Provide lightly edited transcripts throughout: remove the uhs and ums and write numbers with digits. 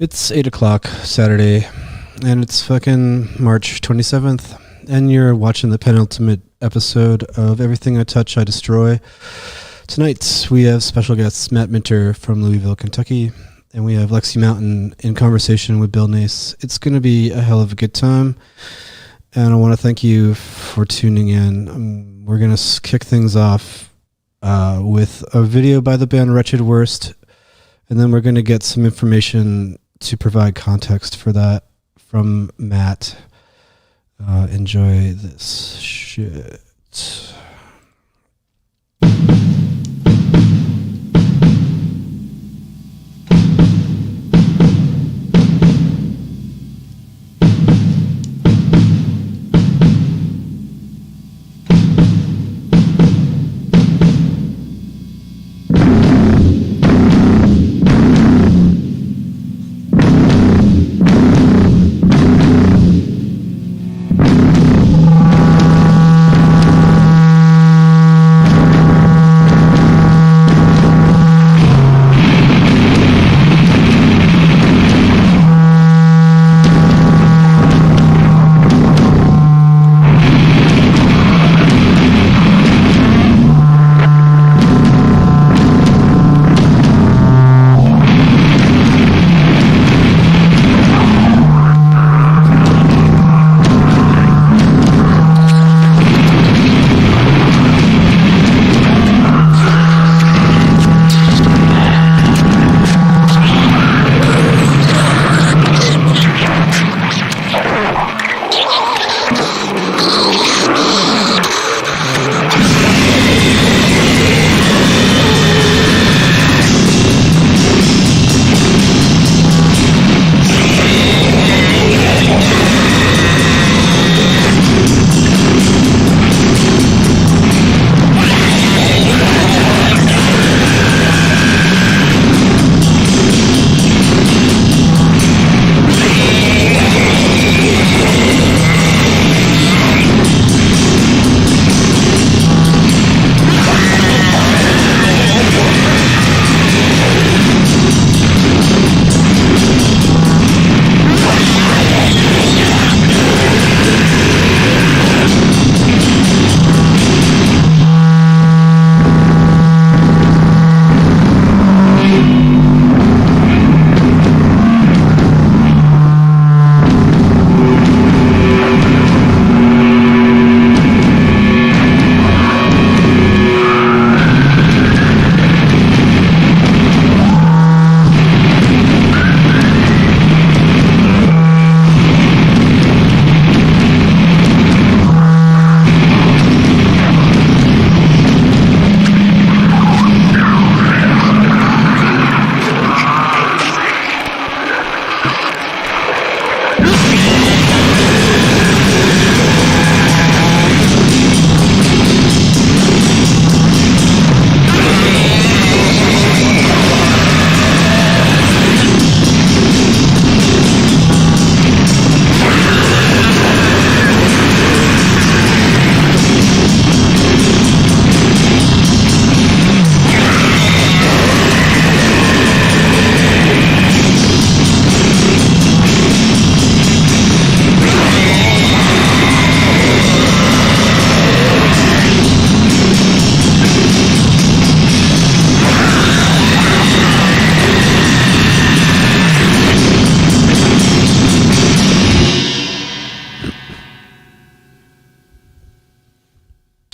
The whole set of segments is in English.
It's 8 o'clock Saturday, and it's fucking March 27th, and you're watching the penultimate episode of Everything I Touch, I Destroy. Tonight, we have special guests Matt Minter from Louisville, Kentucky, and we have Lexie Mountain in conversation with Bill Nace. It's going to be a hell of a good time, and I want to thank you for tuning in. We're going to kick things off with a video by the band Wretched Worst, and then we're going to get some information to provide context for that from Matt. Enjoy this shit.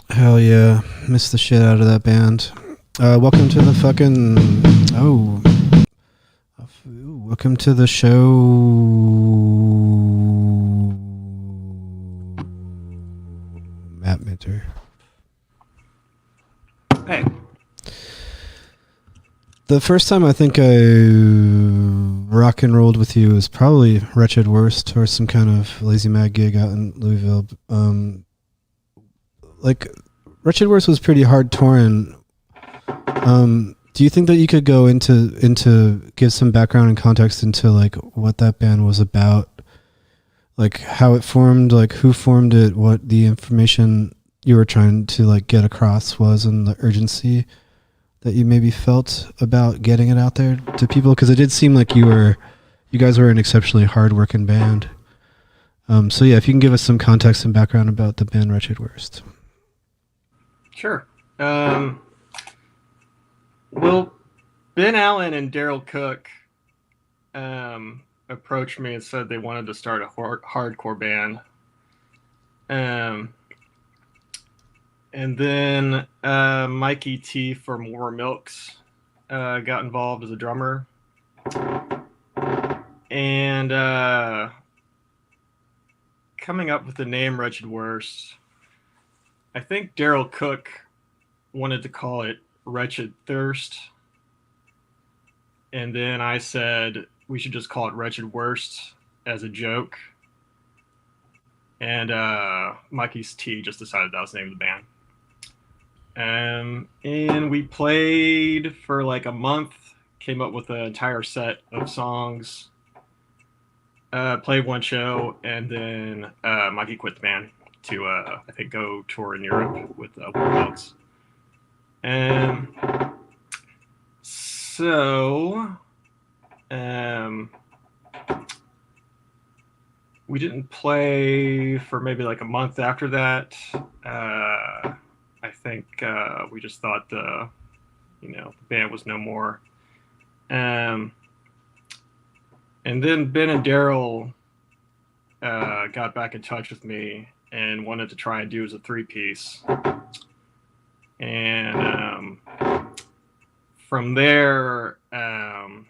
Hell yeah, missed the shit out of that band. Welcome to the welcome to the show, Matt Minter. Hey. The first time I think I rock and rolled with you was probably Wretched Worst or some kind of Lazy Mad gig out in Louisville. Wretched Worst was pretty hard touring. Do you think that you could go into give some background and context into like what that band was about, like how it formed, like who formed it, what the information you were trying to like get across was, and the urgency that you maybe felt about getting it out there to people? Because it did seem like you were You guys were an exceptionally hard-working band. So yeah, if you can give us some context and background about the band Wretched Worst. Sure. Well, Ben Allen and Daryl Cook approached me and said they wanted to start a hardcore band. And then Mikey T from War Milks got involved as a drummer. And coming up with the name Wretched Worst, I think Daryl Cook wanted to call it Wretched Thirst. And then I said we should just call it Wretched Worst as a joke. And Mikey's T just decided that was the name of the band. And we played for like a month, came up with an entire set of songs, played one show, and then Mikey quit the band to, I think, go tour in Europe with Warlords. And so we didn't play for maybe like a month after that. I think we just thought the band was no more. And then Ben and Daryl got back in touch with me and wanted to try and do as a 3-piece. And from there, I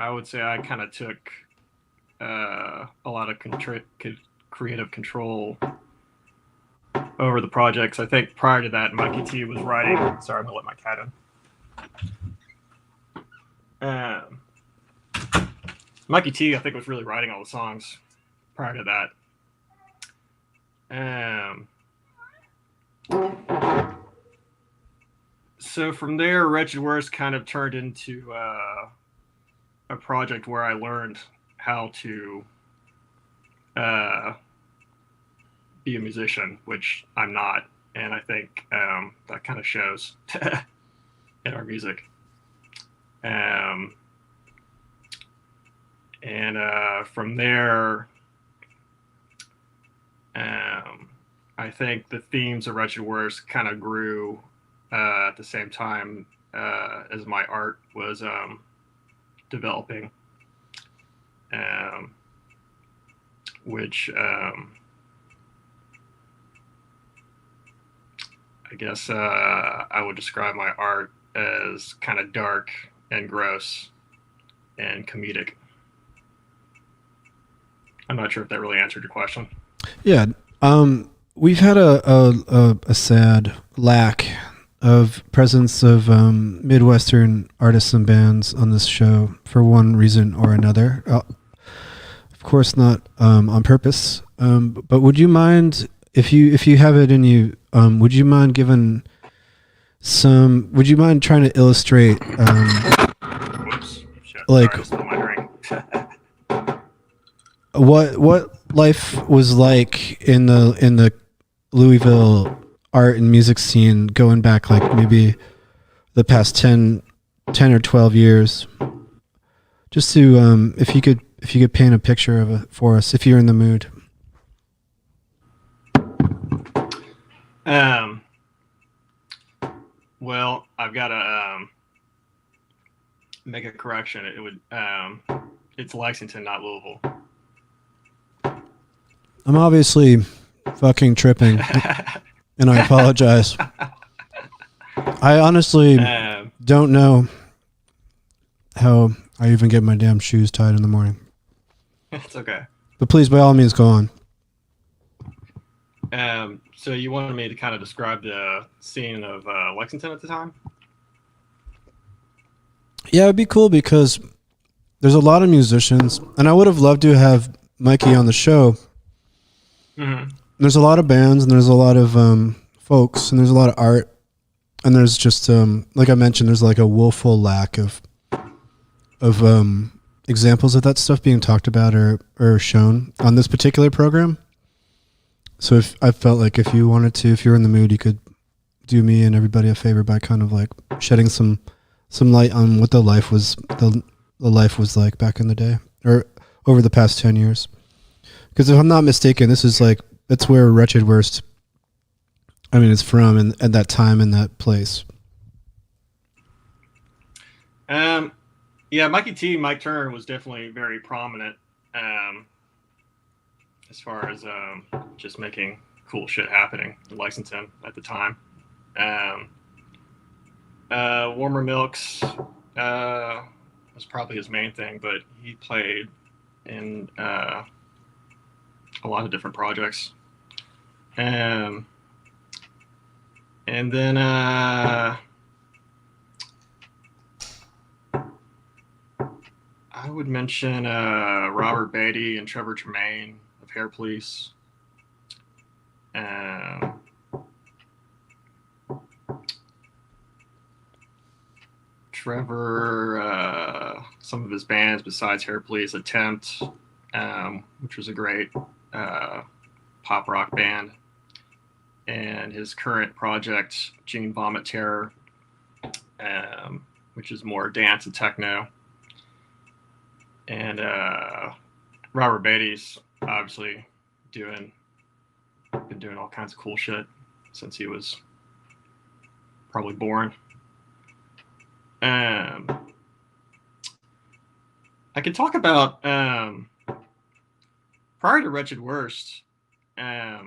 would say I kind of took a lot of creative control over the projects. I think prior to that, Mikey T was writing. Sorry, I'm gonna let my cat in. Mikey T, I think, was really writing all the songs prior to that. So from there, Wretched Worst kind of turned into a project where I learned how to be a musician, which I'm not, and I think that kind of shows in our music. And from there, I think the themes of Wretched Worst kind of grew at the same time as my art was developing, which I guess I would describe my art as kind of dark and gross and comedic. I'm not sure if that really answered your question. Yeah. We've had a sad lack of presence of Midwestern artists and bands on this show for one reason or another. Of course, not on purpose. But would you mind, if you have it in you, would you mind giving some? Would you mind trying to illustrate? Whoops! Shit, like sorry, my drink. what life was like in the Louisville art and music scene going back like maybe the past 10 or 12 years, just to if you could paint a picture of it for us, if you're in the mood. Well, I've got to make a correction. It would it's Lexington, not Louisville. I'm obviously fucking tripping, and I apologize. I honestly don't know how I even get my damn shoes tied in the morning. It's okay. But please, by all means, go on. So you wanted me to kind of describe the scene of Lexington at the time? Yeah, it'd be cool because there's a lot of musicians, and I would have loved to have Mikey on the show. Mm-hmm. There's a lot of bands, and there's a lot of folks, and there's a lot of art, and there's just like I mentioned, there's like a woeful lack of examples of that stuff being talked about or shown on this particular program. So if I felt like if you wanted to, if you're in the mood, you could do me and everybody a favor by kind of like shedding some light on what the the life was like back in the day, or over the past 10 years. Because if I'm not mistaken, this is like, that's where Wretched Worst, I mean, it's from, and at that time in that place. Yeah, Mike Turner was definitely very prominent as far as just making cool shit happening in Lexington at the time. Warmer Milks was probably his main thing, but he played in a lot of different projects. And then I would mention Robert Beatty and Trevor Tremaine of Hair Police. Trevor, some of his bands besides Hair Police, Attempt, which was a great pop rock band, and his current project, Gene Vomit Terror, which is more dance and techno. And Robert Beatty's obviously been doing all kinds of cool shit since he was probably born. I could talk about prior to Wretched Worst. I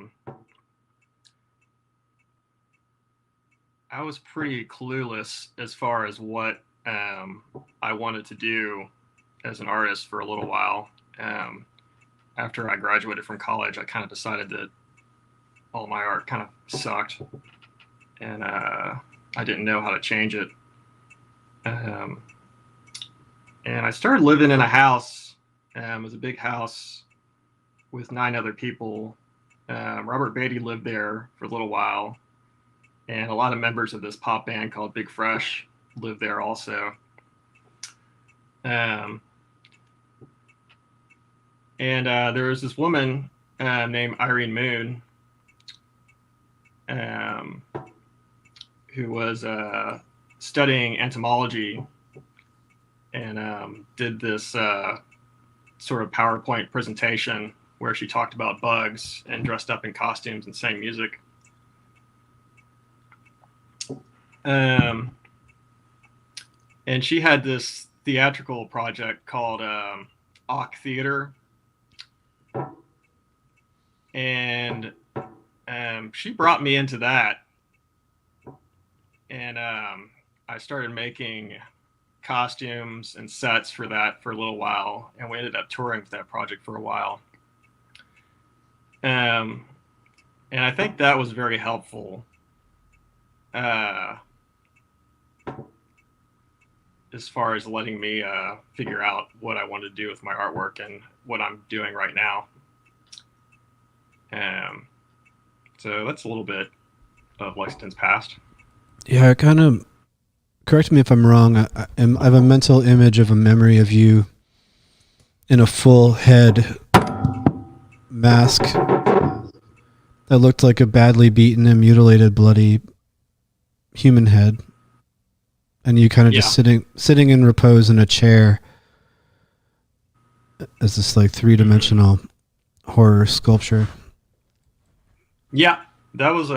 was pretty clueless as far as what I wanted to do as an artist for a little while. After I graduated from college, I kind of decided that all my art kind of sucked, and I didn't know how to change it. And I started living in a house. It was a big house with 9 other people. Robert Beatty lived there for a little while, and a lot of members of this pop band called Big Fresh lived there also. And there was this woman named Irene Moon, who was studying entomology, and did this sort of PowerPoint presentation where she talked about bugs and dressed up in costumes and sang music. And she had this theatrical project called Auk Theater. And she brought me into that. And I started making costumes and sets for that for a little while. And we ended up touring with that project for a while. And I think that was very helpful. As far as letting me figure out what I wanted to do with my artwork and what I'm doing right now. So that's a little bit of Lexington's past. Yeah, kind of, correct me if I'm wrong. I have a mental image of a memory of you in a full head mask that looked like a badly beaten and mutilated, bloody human head. And you kind of just sitting in repose in a chair as this like 3-dimensional horror sculpture. Yeah, that was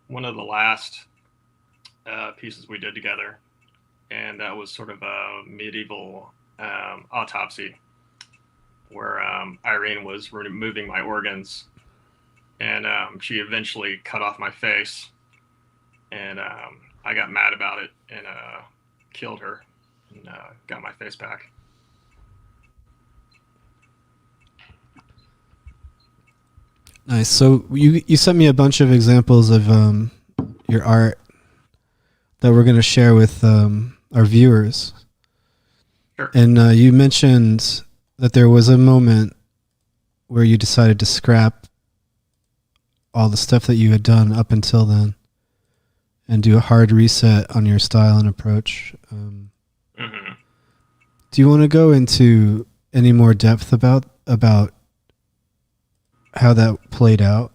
one of the last pieces we did together, and that was sort of a medieval autopsy where Irene was removing my organs, and she eventually cut off my face, and I got mad about it and killed her and got my face back. Nice. So you sent me a bunch of examples of your art that we're going to share with our viewers. Sure. And you mentioned that there was a moment where you decided to scrap all the stuff that you had done up until then and do a hard reset on your style and approach. Mm-hmm. Do you want to go into any more depth about how that played out?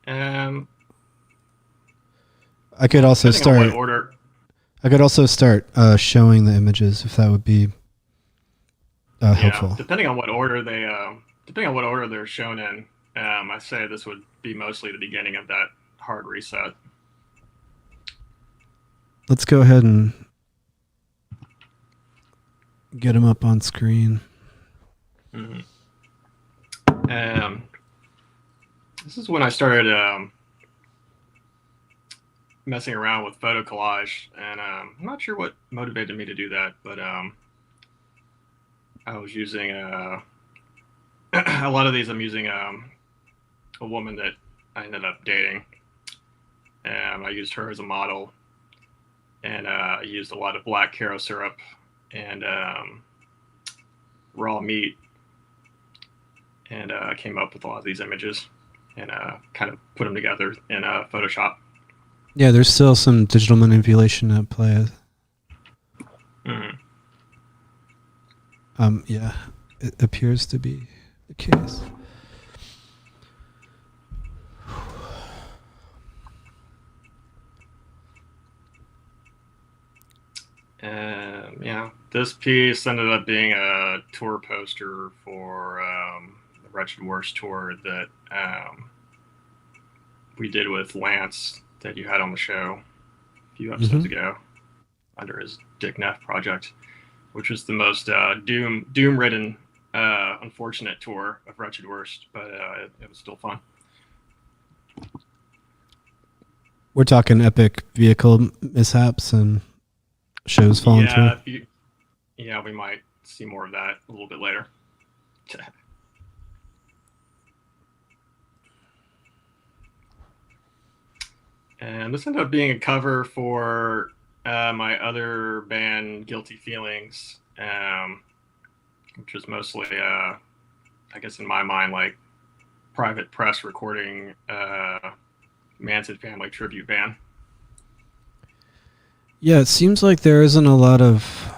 I could also start. Order. I could also start showing the images if that would be helpful. Depending on what order they're shown in, I say this would be mostly the beginning of that hard reset. Let's go ahead and get them up on screen. Mm-hmm. This is when I started messing around with photo collage, and I'm not sure what motivated me to do that, but I was using a lot of these. I'm using a woman that I ended up dating, and I used her as a model, and I used a lot of black Caro syrup and raw meat, and I came up with a lot of these images and kind of put them together in Photoshop. Yeah, there's still some digital manipulation at play. Mm-hmm. Yeah, it appears to be the case. Yeah, this piece ended up being a tour poster for the Wretched Worst tour that we did with Lance that you had on the show a few episodes ago under his Dick Neff project, which was the most doom-ridden, unfortunate tour of Wretched Worst, but it was still fun. We're talking epic vehicle mishaps and shows falling through. Yeah, we might see more of that a little bit later. And this ended up being a cover for my other band, Guilty Feelings, which was mostly, I guess in my mind, like private press recording Manson family tribute band. Yeah, it seems like there isn't a lot of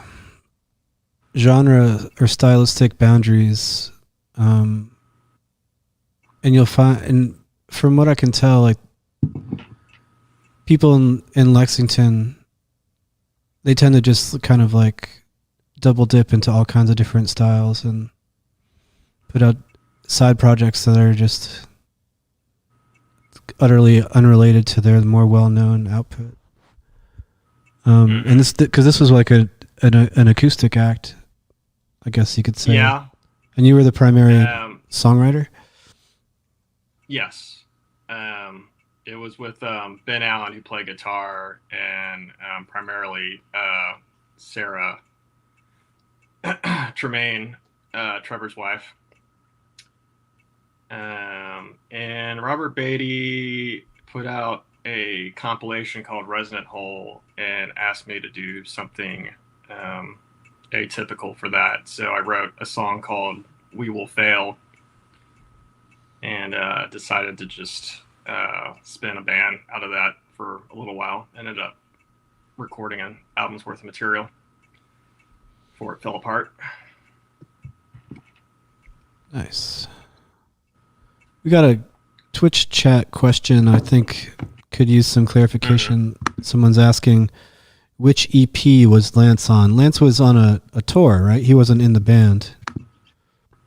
genre or stylistic boundaries, and you'll find, and from what I can tell, like people in Lexington, they tend to just kind of like double dip into all kinds of different styles and put out side projects that are just utterly unrelated to their more well-known output. And this, because this was like an acoustic act, I guess you could say. Yeah. And you were the primary songwriter? Yes. It was with Ben Allen, who played guitar, and primarily Sarah Tremaine, Trevor's wife. And Robert Beatty put out a compilation called Resonant Hole and asked me to do something atypical for that. So I wrote a song called We Will Fail and decided to just spin a band out of that for a little while. Ended up recording an album's worth of material before it fell apart. Nice. We got a Twitch chat question I think could use some clarification. Someone's asking, which EP was Lance on? Lance was on a tour, right? He wasn't in the band.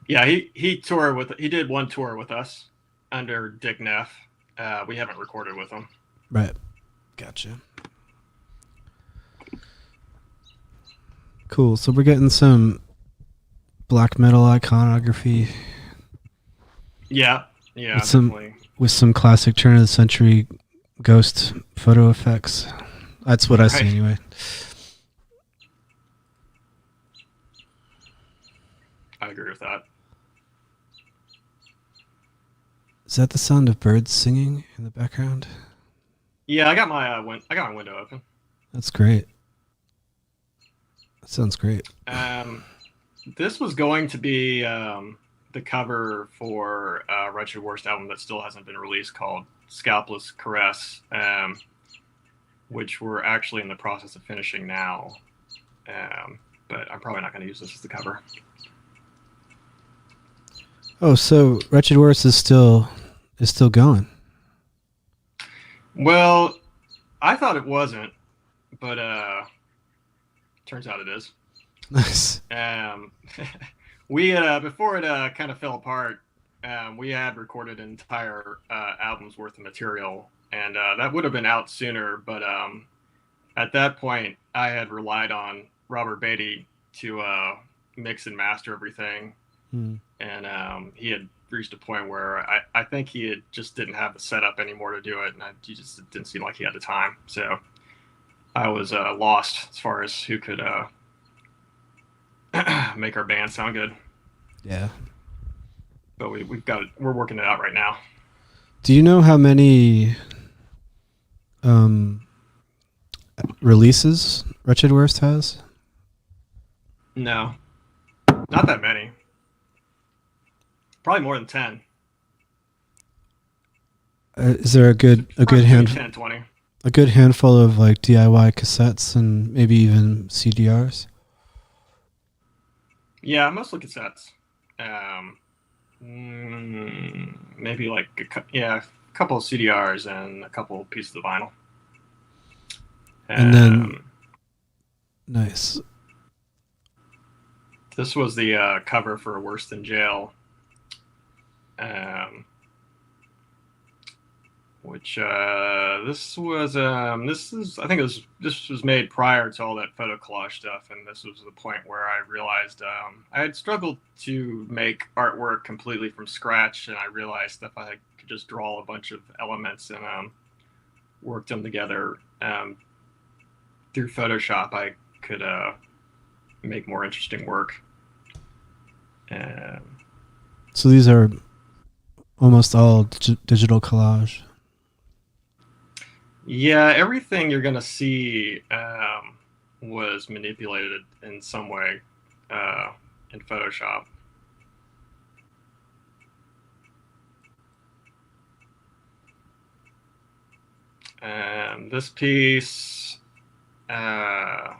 Yeah, he did one tour with us under Dick Neff. We haven't recorded with him. Right. Gotcha. Cool. So we're getting some black metal iconography. Yeah, definitely. With some classic turn of the century ghost photo effects. That's what I see anyway. I agree with that. Is that the sound of birds singing in the background? Yeah, I got my window open. That's great. That sounds great. This was going to be the cover for Wretched Worst album that still hasn't been released, called Scalpless Caress, which we're actually in the process of finishing now. But I'm probably not going to use this as the cover. Oh, so Wretched Worst is still going. Well, I thought it wasn't. but turns out it is. Nice. We before it kind of fell apart, we had recorded an entire album's worth of material, and that would have been out sooner. But at that point, I had relied on Robert Beatty to mix and master everything, and he had reached a point where I think he just didn't have the setup anymore to do it, and he just didn't seem like he had the time. So I was lost as far as who could make our band sound good. Yeah. But we're working it out right now. Do you know how many releases Wretched Worst has? No, not that many. Probably more than 10. Is there a good handful? 10, 20. A good handful of like DIY cassettes and maybe even CDRs? Yeah, mostly cassettes. Maybe like a couple of CDRs and a couple of pieces of vinyl. And then, nice. This was the cover for Worse Than Jail, which this was I think this was made prior to all that photo collage stuff, and this was the point where I realized I had struggled to make artwork completely from scratch, and I realized if I could just draw a bunch of elements and work them together through Photoshop, I could make more interesting work. So these are almost all digital collage. Yeah, everything you're gonna see was manipulated in some way in Photoshop. And this piece, I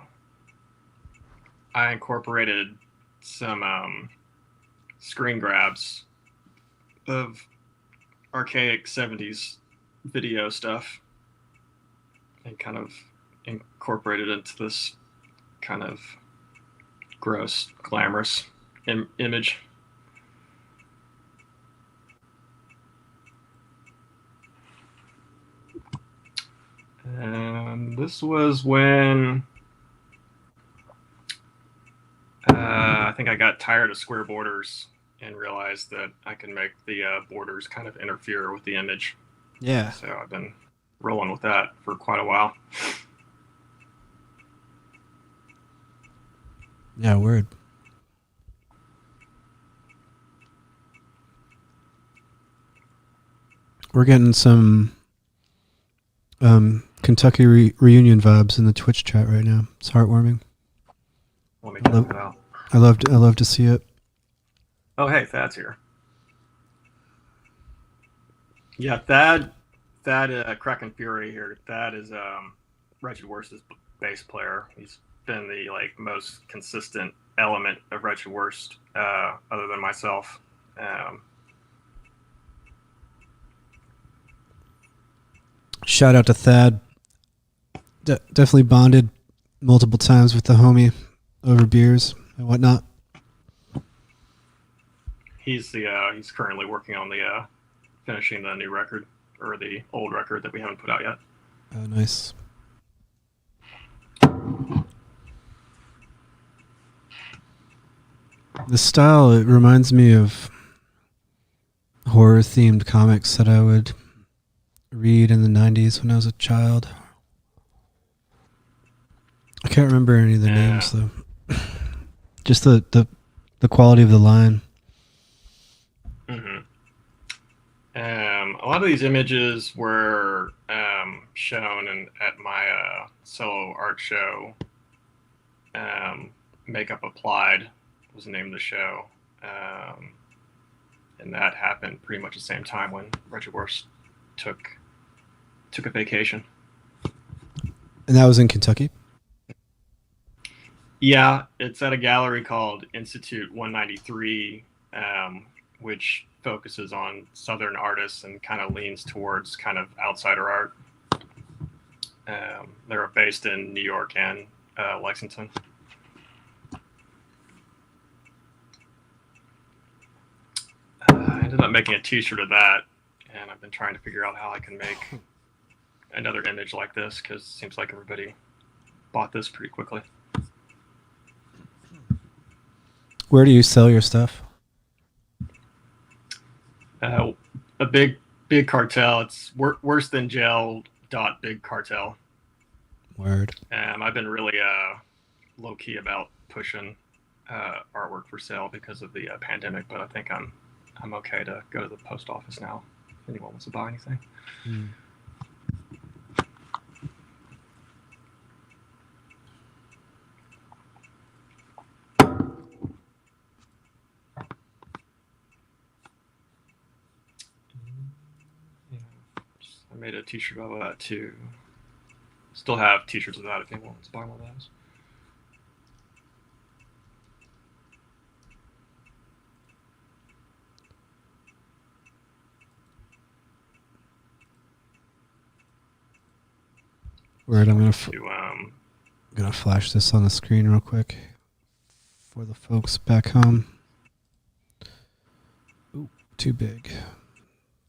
incorporated some screen grabs of archaic 70s video stuff and kind of incorporated into this kind of gross, glamorous image. And this was when I think I got tired of square borders and realized that I can make the borders kind of interfere with the image. Yeah. So I've been rolling with that for quite a while. Yeah, word. We're getting some Kentucky reunion vibes in the Twitch chat right now. It's heartwarming. Let me check it out. I love to see it. Oh, hey, Thad's here. Yeah, Thad, Kraken Fury here. Thad is Wretched Worst's bass player. He's been the most consistent element of Wretched Worst, other than myself. Shout out to Thad. Definitely bonded multiple times with the homie over beers and whatnot. He's currently working on the finishing the new record, or the old record that we haven't put out yet. Oh, nice. The style, it reminds me of horror themed comics that I would read in the 90s when I was a child. I can't remember any of the names though. Just the quality of the line. Mm-hmm. A lot of these images were shown at my solo art show. Makeup Applied was the name of the show, and that happened pretty much the same time when Wretched Worst took a vacation. And that was in Kentucky? Yeah, it's at a gallery called Institute 193, which focuses on Southern artists and kind of leans towards kind of outsider art. They were based in New York and Lexington. I ended up making a T-shirt of that, and I've been trying to figure out how I can make another image like this because it seems like everybody bought this pretty quickly. Where do you sell your stuff? A big cartel. It's worse than jail. Big cartel. Word. I've been really low key about pushing artwork for sale because of the pandemic, but I think I'm okay to go to the post office now if anyone wants to buy anything. I made a T-shirt of that too. Still have T-shirts of that if anyone wants to buy one of those. Word. I'm gonna flash this on the screen real quick for the folks back home. Ooh, too big.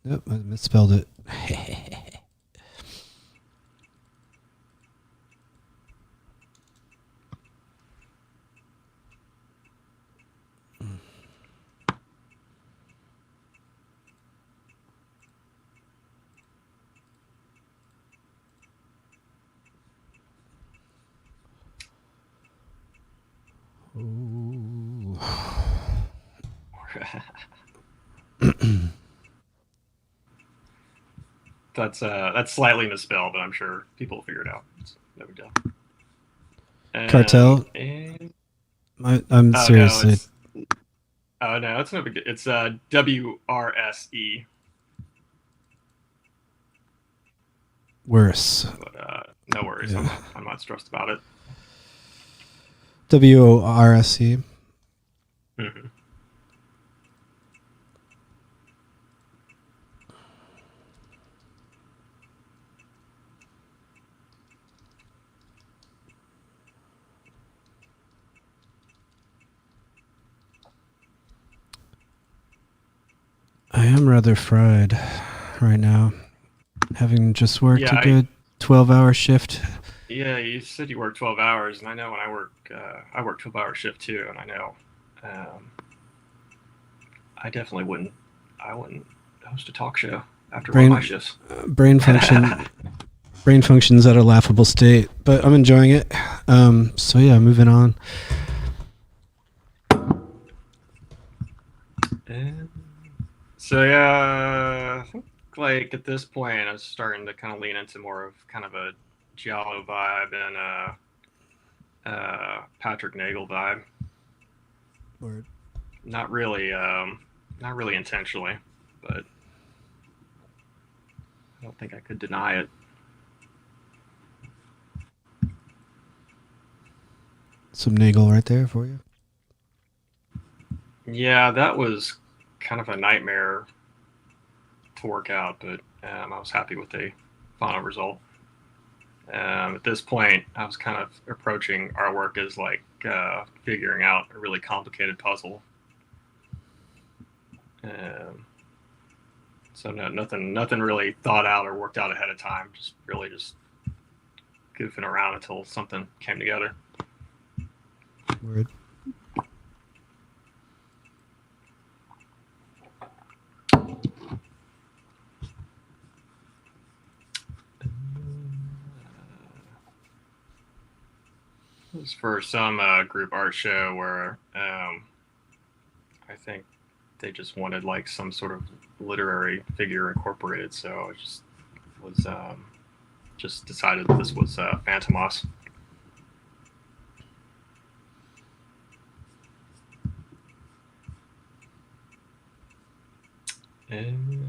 Yep, I misspelled it. That's slightly misspelled, but I'm sure people will figure it out. It's no big deal. Cartel. I'm seriously. No, it's no big deal. It's WRSE. Worse. But no worries. Yeah. I'm not stressed about it. WORSE. Mm-hmm. I am rather fried right now, having just worked a good 12-hour shift. Yeah, you said you work 12 hours, and I know when I work 12-hour shift too, and I know I definitely wouldn't host a talk show after all my shifts. Brain function's at a laughable state, but I'm enjoying it. So yeah, moving on. So yeah, I think like at this point I was starting to kind of lean into more of kind of a Giallo vibe and Patrick Nagel vibe. Word. Not really intentionally, but I don't think I could deny it. Some Nagel right there for you. Yeah, that was kind of a nightmare to work out, but I was happy with the final result. At this point, I was kind of approaching artwork as like figuring out a really complicated puzzle. So nothing really thought out or worked out ahead of time. Just goofing around until something came together. Word. It was for some group art show where I think they just wanted like some sort of literary figure incorporated. So I just decided this was Phantomos. And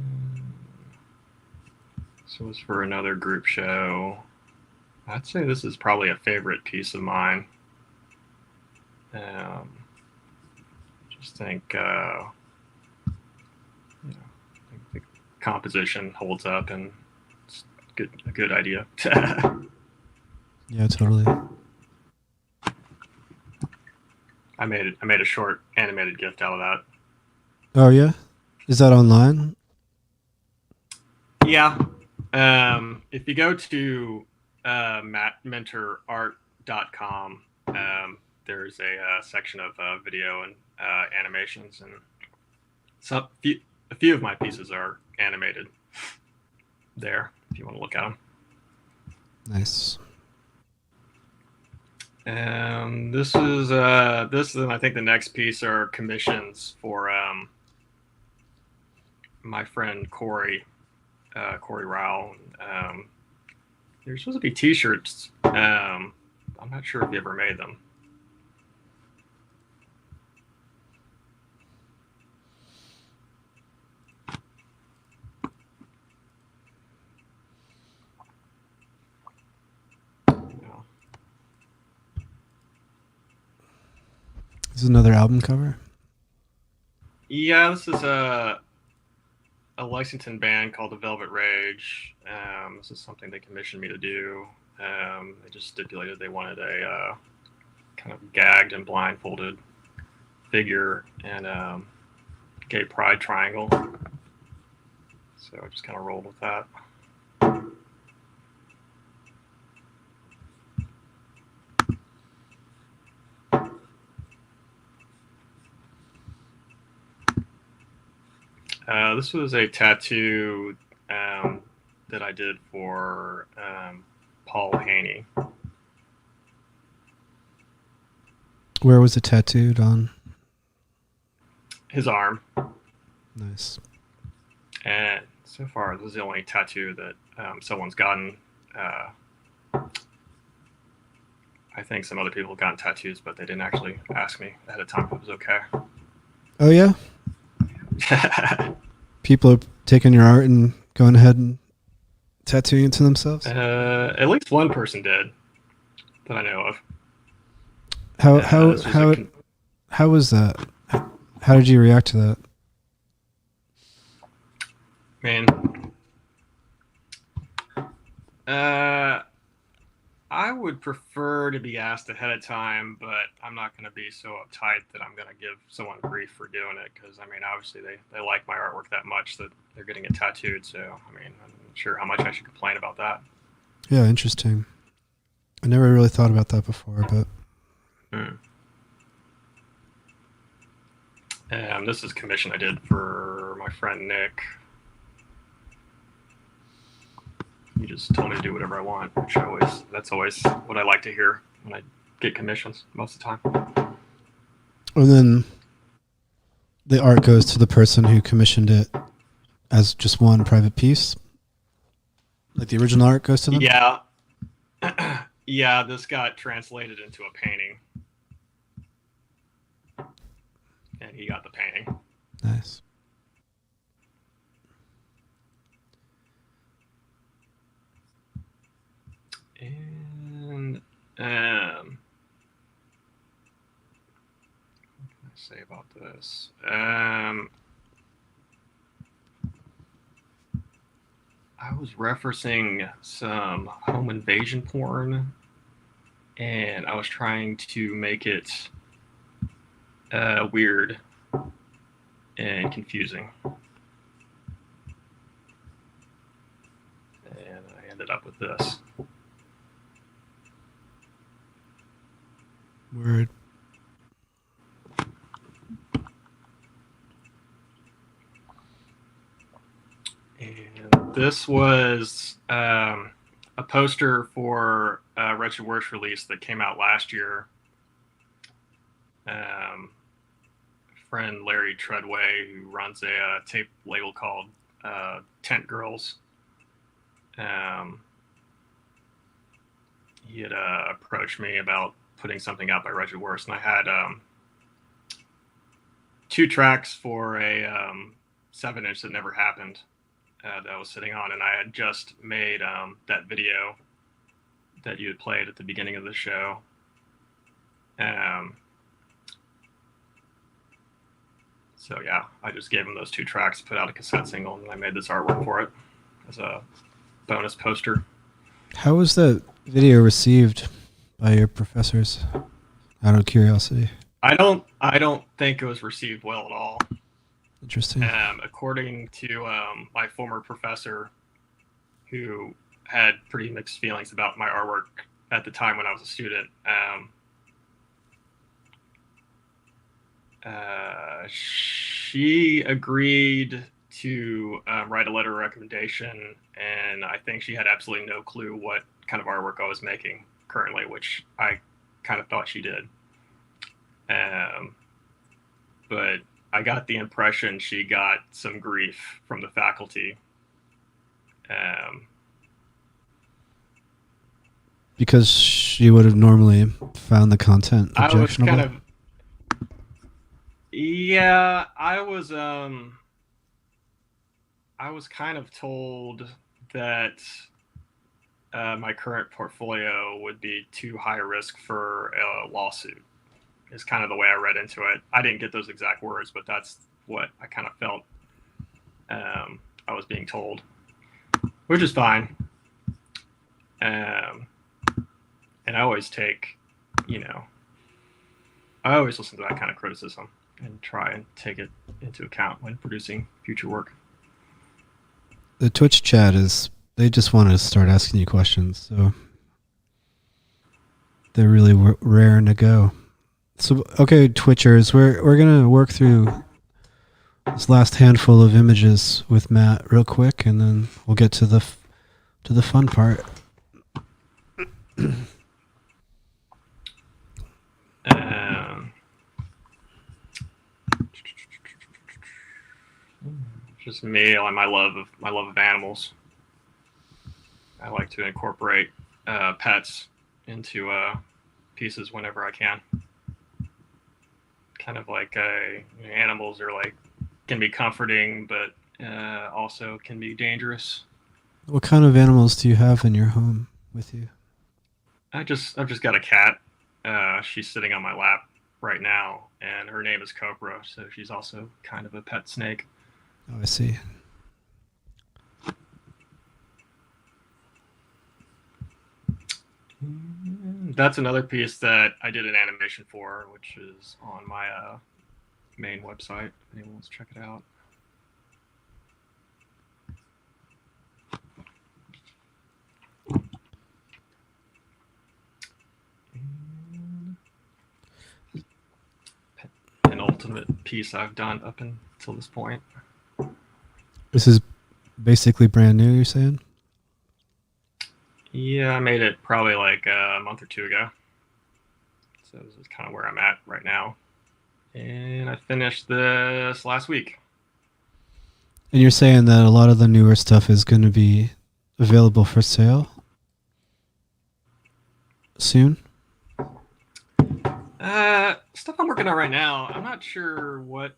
so it was for another group show. I'd say this is probably a favorite piece of mine. Just think, I think the composition holds up and it's a good idea. Yeah, totally. I made a short animated GIF out of that. Oh yeah, is that online? Yeah. If you go to mentorart.com, there's a section of video and animations, and a few of my pieces are animated there if you want to look at them. Nice. This is I think the next piece are commissions for my friend Corey Rao. There's supposed to be T-shirts. I'm not sure if he ever made them. This is another album cover. Yeah, this is a Lexington band called the Velvet Rage. This is something they commissioned me to do. They just stipulated they wanted a kind of gagged and blindfolded figure and gay pride triangle. So I just kind of rolled with that. This was a tattoo that I did for Paul Haney. Where was it tattooed on? His arm. Nice. And so far, this is the only tattoo that someone's gotten. I think some other people have gotten tattoos, but they didn't actually ask me ahead of time if it was okay. Oh yeah. People are taking your art and going ahead and tattooing it to themselves? At least one person did that I know of. How was that? How did you react to that? Man, I would prefer to be asked ahead of time, but I'm not going to be so uptight that I'm going to give someone grief for doing it, because, I mean, obviously they like my artwork that much that they're getting it tattooed, so, I mean, I'm not sure how much I should complain about that. Yeah, interesting. I never really thought about that before, but... This is a commission I did for my friend Nick. He just told me to do whatever I want, which that's always what I like to hear when I get commissions most of the time. And then the art goes to the person who commissioned it as just one private piece? Like the original art goes to them? Yeah. Yeah, this got translated into a painting. And he got the painting. Nice. And what can I say about this? I was referencing some home invasion porn, and I was trying to make it weird and confusing. And I ended up with this. Word. And this was a poster for a Wretched Worst release that came out last year. Friend Larry Treadway, who runs a tape label called Tent Girls, he had approached me about putting something out by Wretched Worst, and I had 2 tracks for a 7-inch that never happened that I was sitting on, and I had just made that video that you had played at the beginning of the show. So yeah, I just gave him those 2 tracks, put out a cassette single, and I made this artwork for it as a bonus poster. How was that video received? by your professors? Out of curiosity. I don't think it was received well at all. Interesting. According to my former professor, who had pretty mixed feelings about my artwork at the time when I was a student, she agreed to write a letter of recommendation, and I think she had absolutely no clue what kind of artwork I was making currently, which I kind of thought she did. But I got the impression she got some grief from the faculty. Because she would have normally found the content objectionable. I was kind of told that my current portfolio would be too high risk for a lawsuit, is kind of the way I read into it. I didn't get those exact words, but that's what I kind of felt I was being told, which is fine. And I always take, I always listen to that kind of criticism and try and take it into account when producing future work. The Twitch chat they just want to start asking you questions, so they're really raring to go. So, okay, Twitchers, we're gonna work through this last handful of images with Matt real quick, and then we'll get to the fun part. Just me and my love of animals. I like to incorporate pets into pieces whenever I can. Kind of like animals are can be comforting, but also can be dangerous. What kind of animals do you have in your home with you? I've just got a cat. She's sitting on my lap right now, and her name is Cobra, so she's also kind of a pet snake. Oh, I see. That's another piece that I did an animation for, which is on my main website. If anyone wants to check it out. Penultimate piece I've done up until this point. This is basically brand new, you're saying? Yeah, I made it probably a month or two ago. So this is kind of where I'm at right now. And I finished this last week. And you're saying that a lot of the newer stuff is going to be available for sale soon? Stuff I'm working on right now, I'm not sure what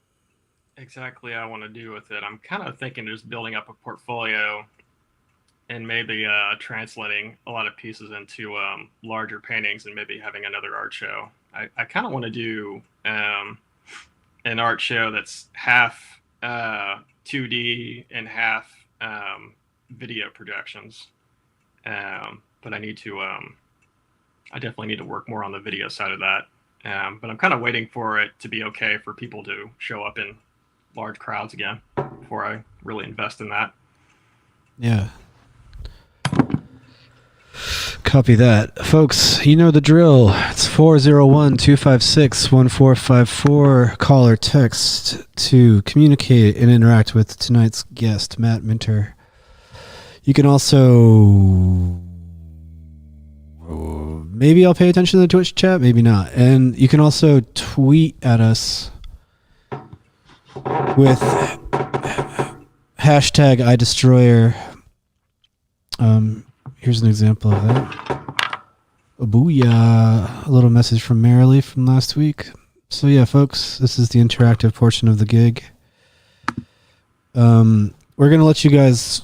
exactly I want to do with it. I'm kind of thinking just building up a portfolio and maybe translating a lot of pieces into larger paintings and maybe having another art show. I kind of want to do an art show that's half 2D and half video projections. But I need to, I definitely need to work more on the video side of that. But I'm kind of waiting for it to be okay for people to show up in large crowds again before I really invest in that. Yeah. Copy that. Folks, you know the drill. It's 401-256-1454. Call or text to communicate and interact with tonight's guest, Matt Minter. You can also... maybe I'll pay attention to the Twitch chat, maybe not. And you can also tweet at us with hashtag iDestroyer. Here's an example of that. Oh, booyah. A little message from Marilee from last week. So yeah, folks, this is the interactive portion of the gig. We're going to let you guys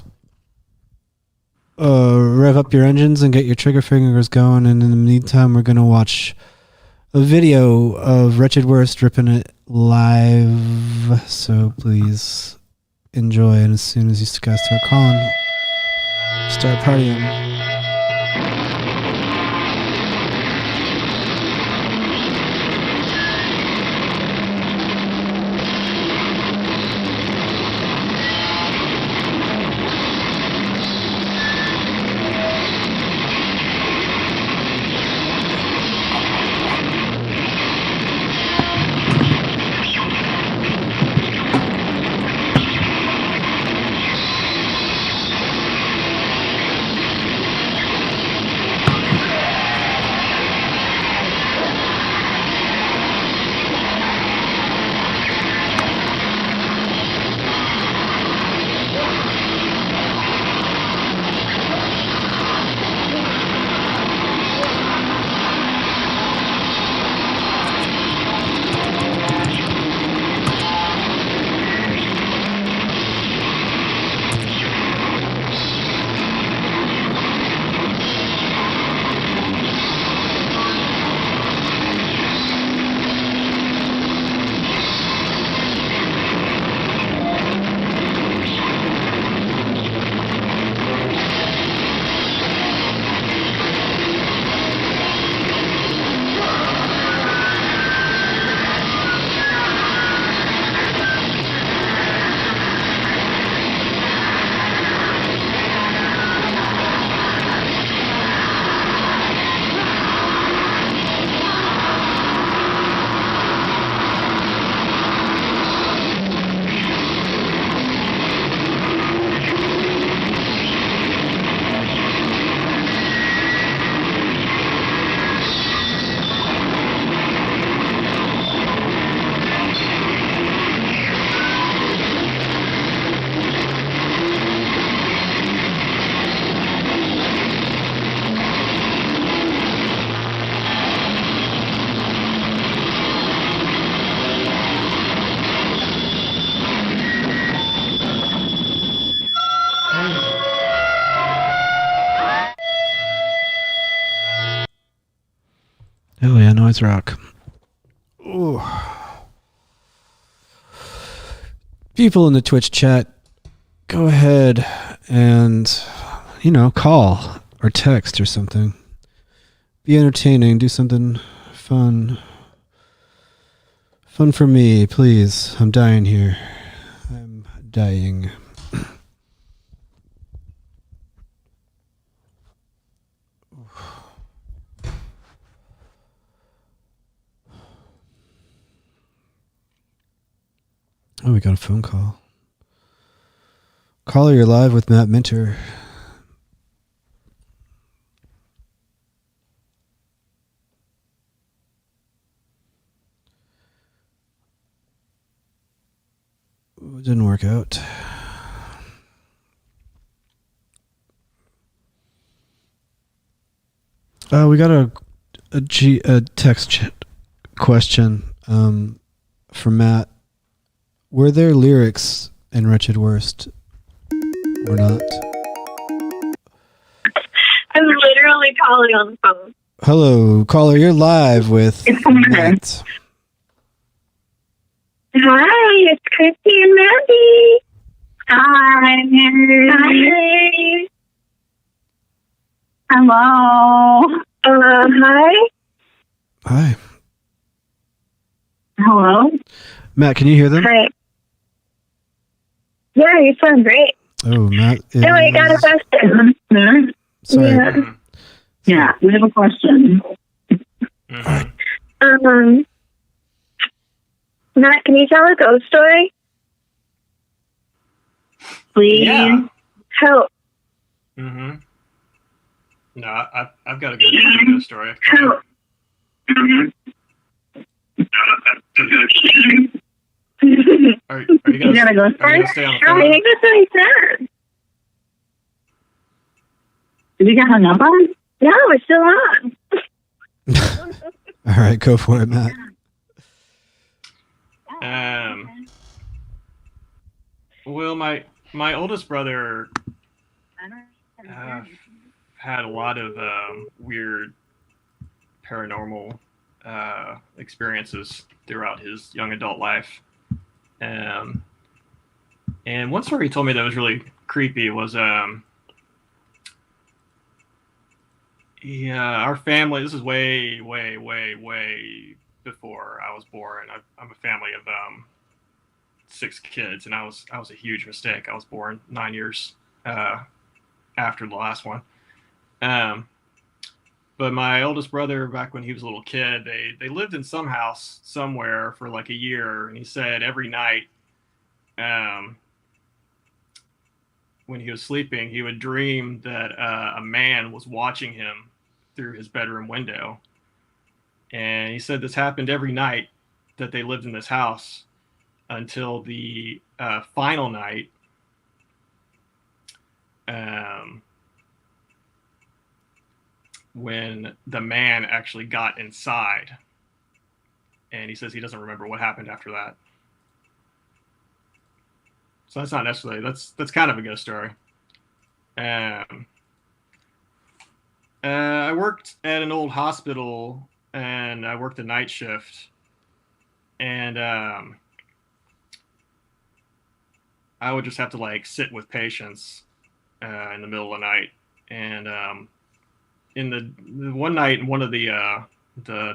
rev up your engines and get your trigger fingers going. And in the meantime, we're going to watch a video of Wretched Worst ripping it live. So please enjoy. And as soon as you guys start calling, start partying. Hell yeah, noise rock. Ooh. People in the Twitch chat, go ahead and, call or text or something. Be entertaining. Do something fun. Fun for me, please. I'm dying here. I'm dying. Oh, we got a phone call. Caller, you're live with Matt Minter. It didn't work out. We got a text question from Matt. Were there lyrics in Wretched Worst or not? I'm literally calling on the phone. Hello, caller. You're live with Matt. Hi, it's Christy and Mandy. Hi. Hi. Hello. Hi. Hi. Hello. Matt, can you hear them? Hi. Yeah, you sound great. Oh, Matt. No, I got a question. Sorry. Yeah, we have a question. Matt, can you tell a ghost story? Please. Yeah. Help. Mm-hmm. No, I've got a good ghost story. Help. Are you gonna go stay on the phone? I think that's what he said. Did we get hung up on? No, we're still on. All right, go for it, Matt. Well, my oldest brother had a lot of weird paranormal experiences throughout his young adult life. And one story he told me that was really creepy was our family, this is way before I was born. I'm a family of 6 kids, and I was a huge mistake. I was born 9 years after the last one. But my oldest brother, back when he was a little kid, they lived in some house somewhere for like a year, and he said every night when he was sleeping, he would dream that a man was watching him through his bedroom window. And he said this happened every night that they lived in this house until the final night. When the man actually got inside. And he says he doesn't remember what happened after that. So that's not necessarily, that's kind of a ghost story. I worked at an old hospital, and I worked the night shift. And I would just have to like sit with patients in the middle of the night. And in the one night in one of the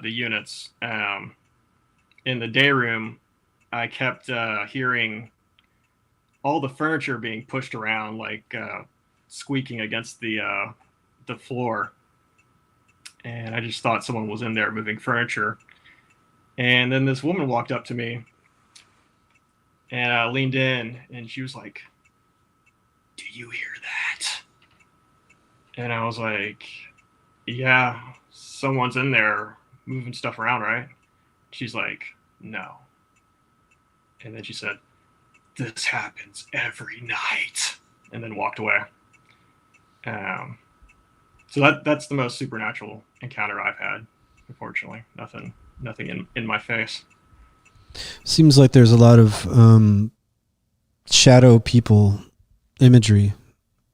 units in the day room, I kept hearing all the furniture being pushed around, like squeaking against the floor. And I just thought someone was in there moving furniture. And then this woman walked up to me, and I leaned in, and she was like, "Do you hear that?" And I was like, "Yeah, someone's in there moving stuff around, right?" She's like, "No." And then she said, "This happens every night," and then walked away. So that's the most supernatural encounter I've had. Unfortunately, nothing in my face. Seems like there's a lot of shadow people imagery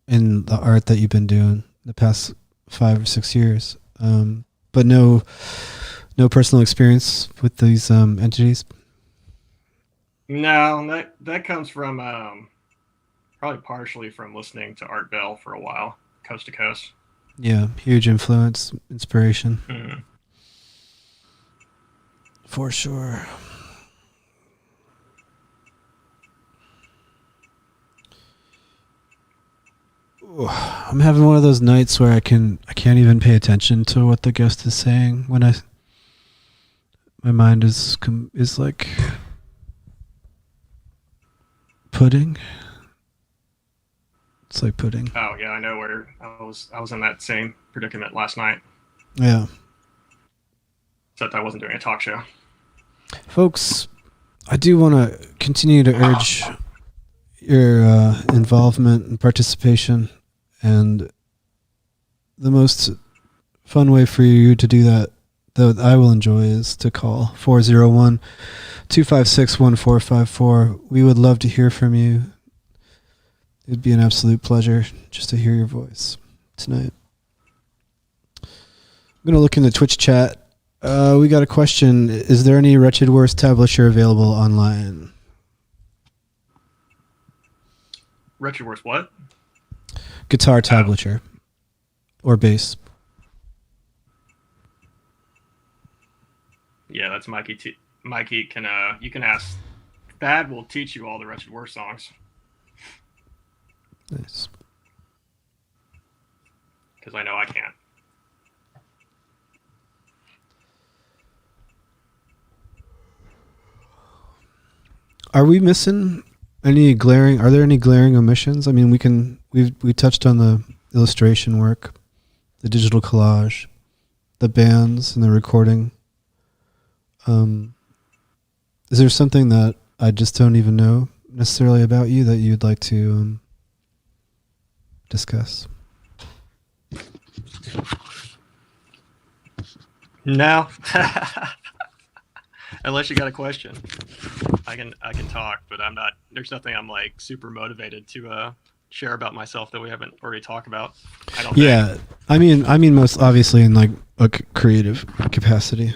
in the art that you've been doing the past 5 or 6 years, but no No personal experience with these entities? No, that comes from probably partially from listening to Art Bell for a while, coast to coast. Yeah, huge influence, inspiration. Mm. For sure. Ooh, I'm having one of those nights where I can't even pay attention to what the guest is saying when my mind is like pudding. It's like pudding. Oh yeah, I know where I was in that same predicament last night. Yeah. Except I wasn't doing a talk show. Folks, I do want to continue to urge your involvement and participation, and the most fun way for you to do that I will enjoy is to call 401-256-1454. We would love to hear from you. It'd be an absolute pleasure just to hear your voice tonight. I'm going to look in the Twitch chat. We got a question. Is there any Wretched Worst tablature available online? Wretched Worst what? Guitar tablature. Or bass. Yeah, that's Mikey. Mikey can you can ask. Thad will teach you all the Wretched Worst songs. Nice. Because I know I can't. Are we missing are there any glaring omissions? I mean, we touched on the illustration work, the digital collage, the bands and the recording. Is there something that I just don't even know necessarily about you that you'd like to discuss? No. Unless you got a question. I can talk, but I'm not. There's nothing I'm like super motivated to share about myself that we haven't already talked about. I don't. Yeah, think. I mean, most obviously in like a creative capacity,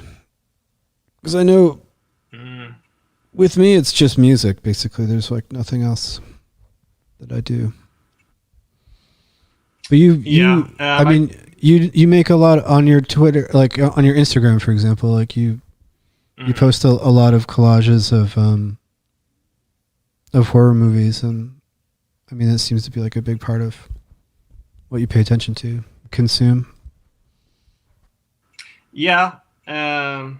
because I know with me it's just music. Basically, there's like nothing else that I do. But you make a lot on your Twitter, like on your Instagram, for example. Like you post a lot of collages of horror movies, and I mean, that seems to be like a big part of what you pay attention to, consume. Yeah, I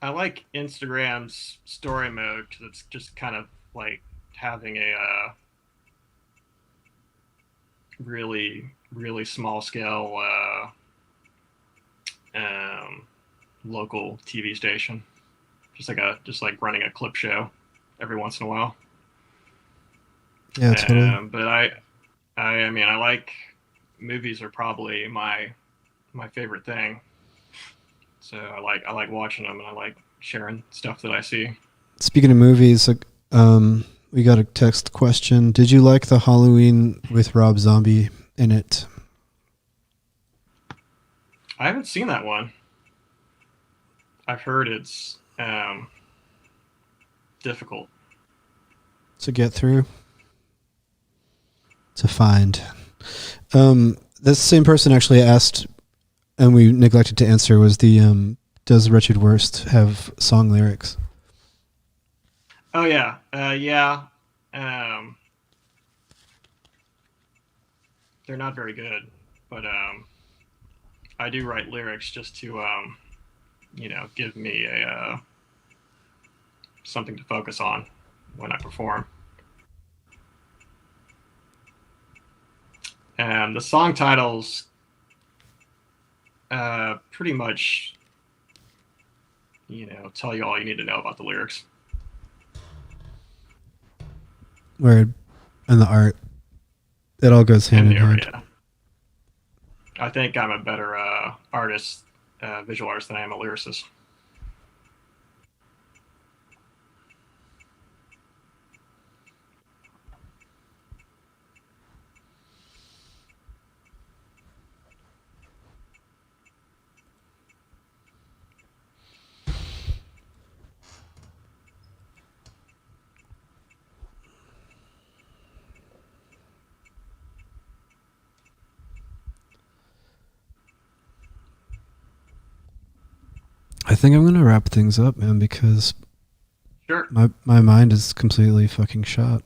like Instagram's story mode because it's just kind of like having a really, really small scale local TV station, just like running a clip show every once in a while. Yeah, totally. But I mean, I like movies are probably my favorite thing. So I like watching them, and I like sharing stuff that I see. Speaking of movies, we got a text question. Did you like the Halloween with Rob Zombie in it? I haven't seen that one. I've heard it's difficult to get through, to find. This same person actually asked, and we neglected to answer, was the does Wretched Worst have song lyrics? Oh yeah, yeah. They're not very good, but I do write lyrics just to give me a something to focus on when I perform. And the song titles pretty much tell you all you need to know about the lyrics. Word. And the art. It all goes hand in hand. Yeah. I think I'm a better artist, visual artist, than I am a lyricist. I think I'm gonna wrap things up, man, because Sure. my mind is completely fucking shot.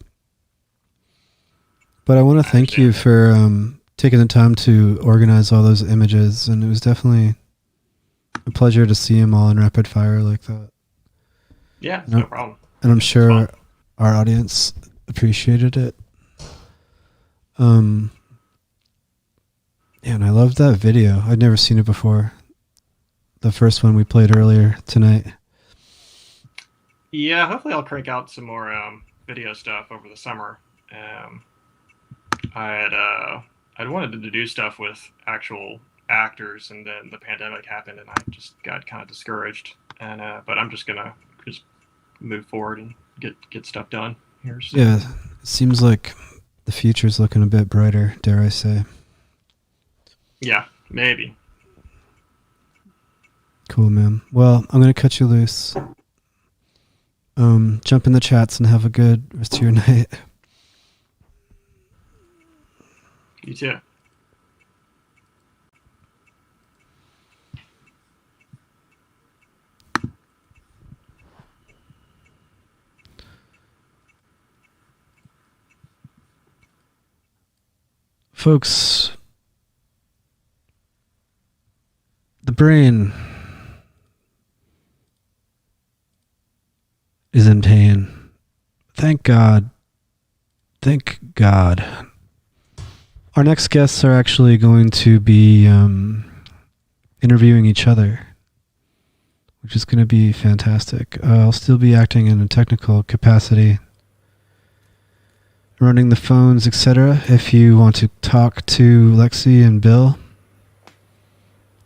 But I want to thank you understand. for taking the time to organize all those images, and it was definitely a pleasure to see them all in rapid fire like that. Yeah, No no problem. And I'm It's fun. sure our audience appreciated it. Yeah, and I loved that video. I'd never seen it before. The first one we played earlier tonight. Yeah, hopefully I'll crank out some more video stuff over the summer. I'd wanted to do stuff with actual actors, and then the pandemic happened, and I just got kind of discouraged. And but I'm just gonna just move forward and get stuff done here soon. Yeah, it seems like the future's looking a bit brighter, dare I say. Yeah, maybe. Cool, man. Well, I'm going to cut you loose. Jump in the chats and have a good rest of your night. You too. Folks, the brain is in pain. Thank God. Thank God. Our next guests are actually going to be interviewing each other, which is going to be fantastic. I'll still be acting in a technical capacity, running the phones, etc. If you want to talk to Lexie and Bill,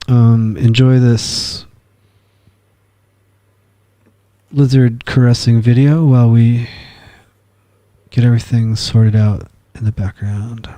enjoy this lizard caressing video while we get everything sorted out in the background.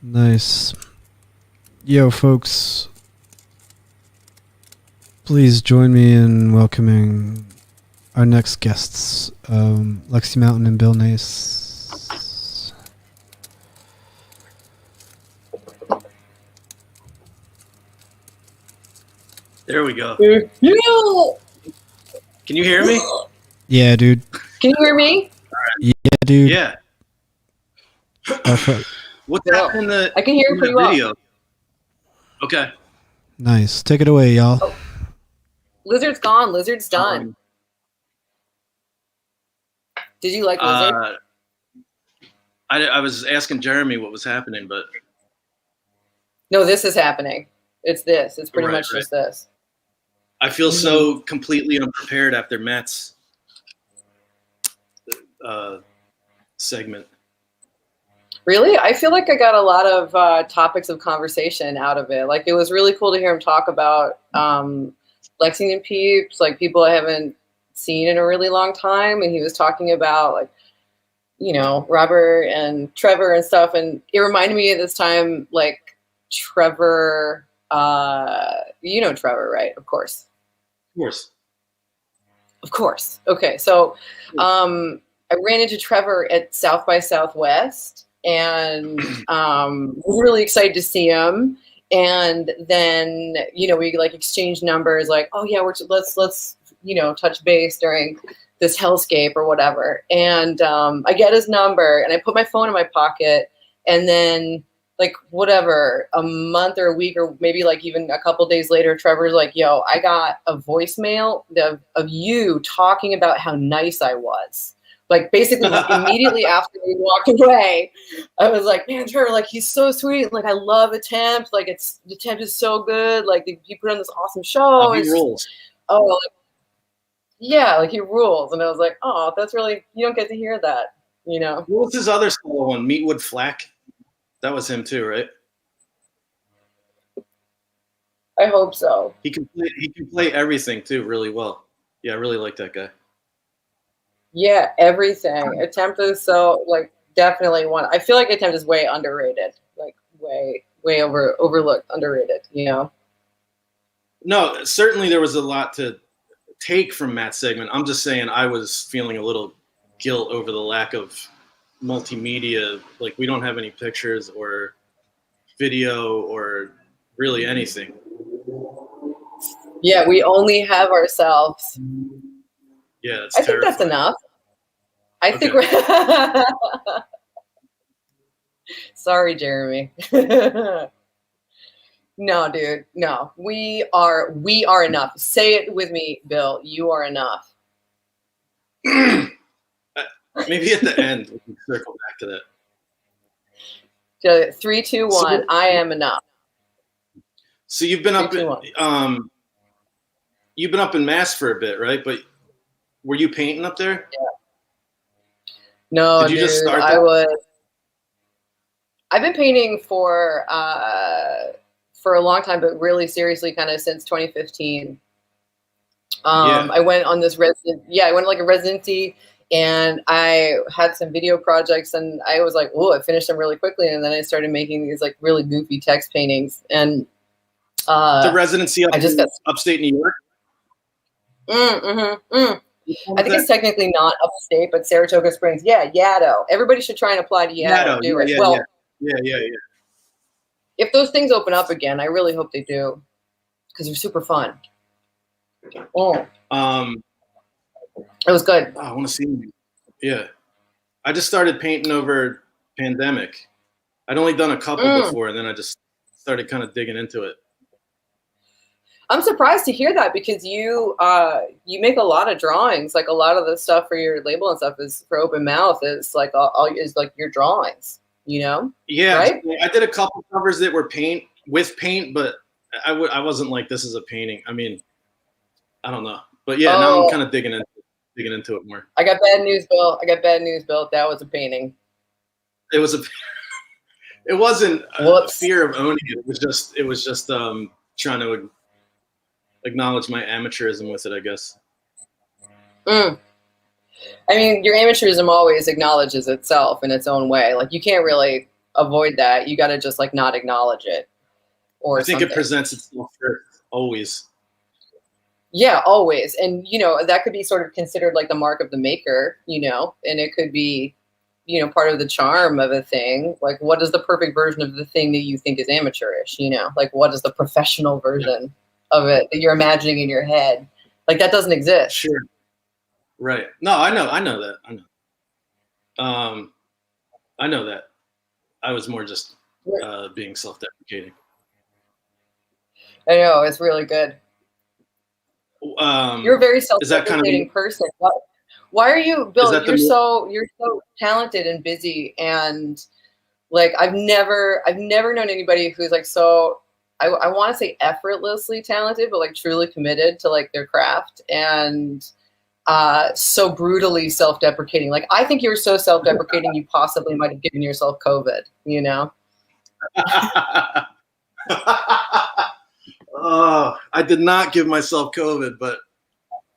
Nice. Yo, folks, please join me in welcoming our next guests, Lexie Mountain and Bill Nace. There we go. No! Can you hear me? Yeah, dude. Can you hear me? Yeah, dude. Yeah. What's happening in the I can hear you pretty well. video? Okay. Nice. Take it away, y'all. Oh. Lizard's gone. Lizard's done. Did you like Lizard? I was asking Jeremy what was happening, but No, this is happening. It's this. It's pretty much just this. I feel so completely unprepared after Matt's segment. Really? I feel like I got a lot of topics of conversation out of it. Like, it was really cool to hear him talk about Lexington peeps, like people I haven't seen in a really long time. And he was talking about, like, you know, Robert and Trevor and stuff. And it reminded me at this time, like, Trevor, you know Trevor, right? Of course. Of course. Of course. Okay. So I ran into Trevor at South by Southwest. And we're really excited to see him. And then, you know, we like exchanged numbers, like, oh yeah, let's you know, touch base during this hellscape or whatever. And I get his number and I put my phone in my pocket, and then like whatever, a month or a week or maybe like even a couple days later, Trevor's like, yo, I got a voicemail of you talking about how nice I was. Like, basically, like, immediately after we walked away, I was like, man, Trevor, like, he's so sweet. Like, I love Attempt. Like, Attempt is so good. Like, he put on this awesome show. He rules. Oh, like, yeah, like, he rules. And I was like, oh, that's really, you don't get to hear that, you know? What was his other solo one? Meatwood Flack? That was him too, right? I hope so. He can play everything too really well. Yeah, I really like that guy. Yeah, everything. Attempt is so, like, definitely one. I feel like Attempt is way underrated. Like, way overlooked, underrated, you know? No, certainly there was a lot to take from Matt's segment. I'm just saying I was feeling a little guilt over the lack of multimedia. Like, we don't have any pictures or video or really anything. Yeah, we only have ourselves. Yeah, I think that's enough. I think we're sorry, Jeremy. No, dude, no. We are enough. Say it with me, Bill. You are enough. Maybe at the end we can circle back to that. 3, 2, 1. I am enough. So you've been 3, up 2, 1. You've been up in Mass for a bit, right? But were you painting up there? Yeah. No, Did you just start that? I've been painting for a long time, but really seriously kind of since 2015. I went on this I went like a residency, and I had some video projects, and I was like, oh, I finished them really quickly, and then I started making these like really goofy text paintings. And the residency upstate New York? I think it's technically not upstate, but Saratoga Springs. Yeah, Yaddo. Everybody should try and apply to Yaddo. Yeah. If those things open up again, I really hope they do, because they're super fun. Oh. It was good. Oh, I want to see you. Yeah. I just started painting over pandemic. I'd only done a couple before, and then I just started kind of digging into it. I'm surprised to hear that, because you make a lot of drawings. Like, a lot of the stuff for your label and stuff is for Open Mouth is like is like your drawings, you know? Yeah, right? I did a couple covers that were paint, but I wasn't like, this is a painting. I mean, I don't know, but yeah, now I'm kind of digging into it more. I got bad news, Bill. That was a painting. It was it wasn't a fear of owning it. It was just trying to acknowledge my amateurism with it, I guess. I mean, your amateurism always acknowledges itself in its own way. Like, you can't really avoid that. You got to just like not acknowledge it, or I think something. it presents itself first, always. Yeah, always. And, that could be sort of considered like the mark of the maker, and it could be, part of the charm of a thing. Like, what is the perfect version of the thing that you think is amateurish, Like, what is the professional version of it that you're imagining in your head? Like, that doesn't exist. Sure. Right. No, I know that. I know that. I was more just being self-deprecating. I know, it's really good. You're a very self-deprecating person. Why are you, Bill? You're so talented and busy, and like I've never known anybody who's like so. I want to say effortlessly talented, but like truly committed to like their craft, and so brutally self-deprecating. Like I think you're so self-deprecating, you possibly might have given yourself COVID. I did not give myself COVID, but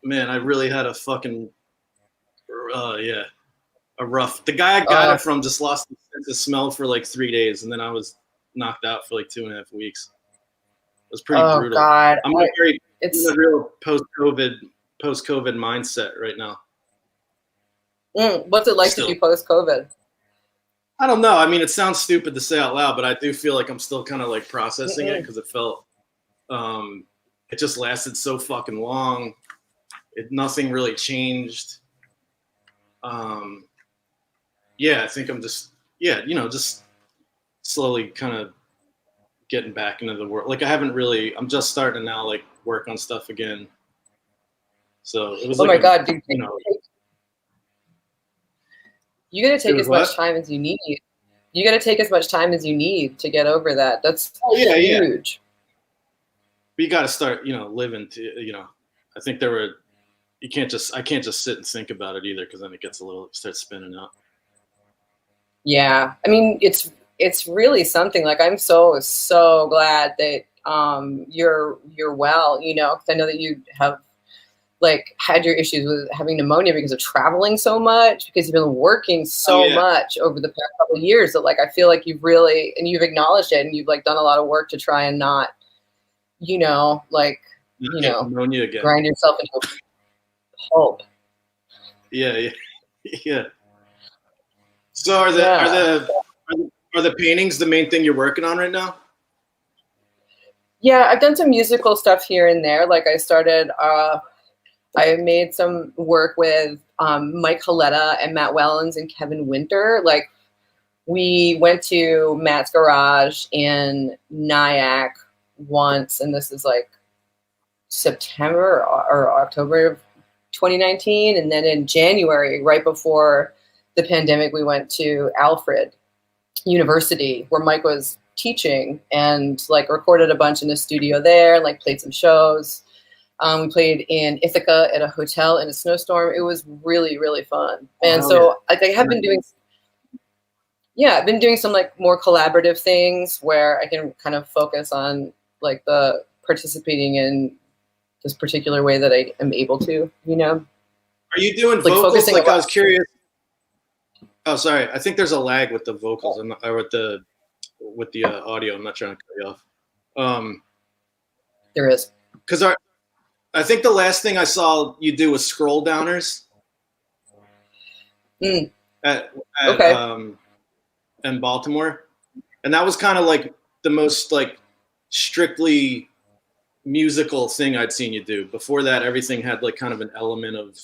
man, I really had a fucking, a rough. The guy I got it from just lost the sense of smell for like 3 days, and then I was knocked out for like 2.5 weeks. It was pretty brutal. Oh God, I'm in a real post-COVID mindset right now. What's it like to be post-COVID? I don't know. I mean, it sounds stupid to say out loud, but I do feel like I'm still kind of like processing it because it felt. It just lasted so fucking long. Nothing really changed. I think I'm just slowly kind of getting back into the world. Like I'm just starting to now like work on stuff again. So it was my God, dude. You got to take as much time as you need. You got to take as much time as you need to get over that. That's huge. Yeah. But you got to start, living to, I think I can't just sit and think about it either. Cause then it starts spinning out. Yeah. I mean, it's really something. Like, I'm so glad that, you're well, cause I know that you have like had your issues with having pneumonia because of traveling so much, because you've been working so much over the past couple of years that like, I feel like you've acknowledged it and you've like done a lot of work to try and not, pneumonia again. Grind yourself into a pulp. Yeah. So are the paintings the main thing you're working on right now? Yeah, I've done some musical stuff here and there. Like I made some work with Mike Coletta and Matt Wellens and Kevin Winter. Like we went to Matt's garage in Nyack once, and this is like September or October of 2019. And then in January, right before the pandemic, we went to Alfred University where Mike was teaching and like recorded a bunch in the studio there, like played some shows. We played in Ithaca at a hotel in a snowstorm. It was really, really fun. And I have been doing, I've been doing some like more collaborative things where I can kind of focus on like the participating in this particular way that I am able to, Are you doing like vocals? Like I was curious. Oh, sorry. I think there's a lag with the vocals or with the audio. I'm not trying to cut you off. There is. Because I think the last thing I saw you do was scroll downers. In Baltimore, and that was kind of like the most like strictly musical thing I'd seen you do. Before that, everything had like kind of an element of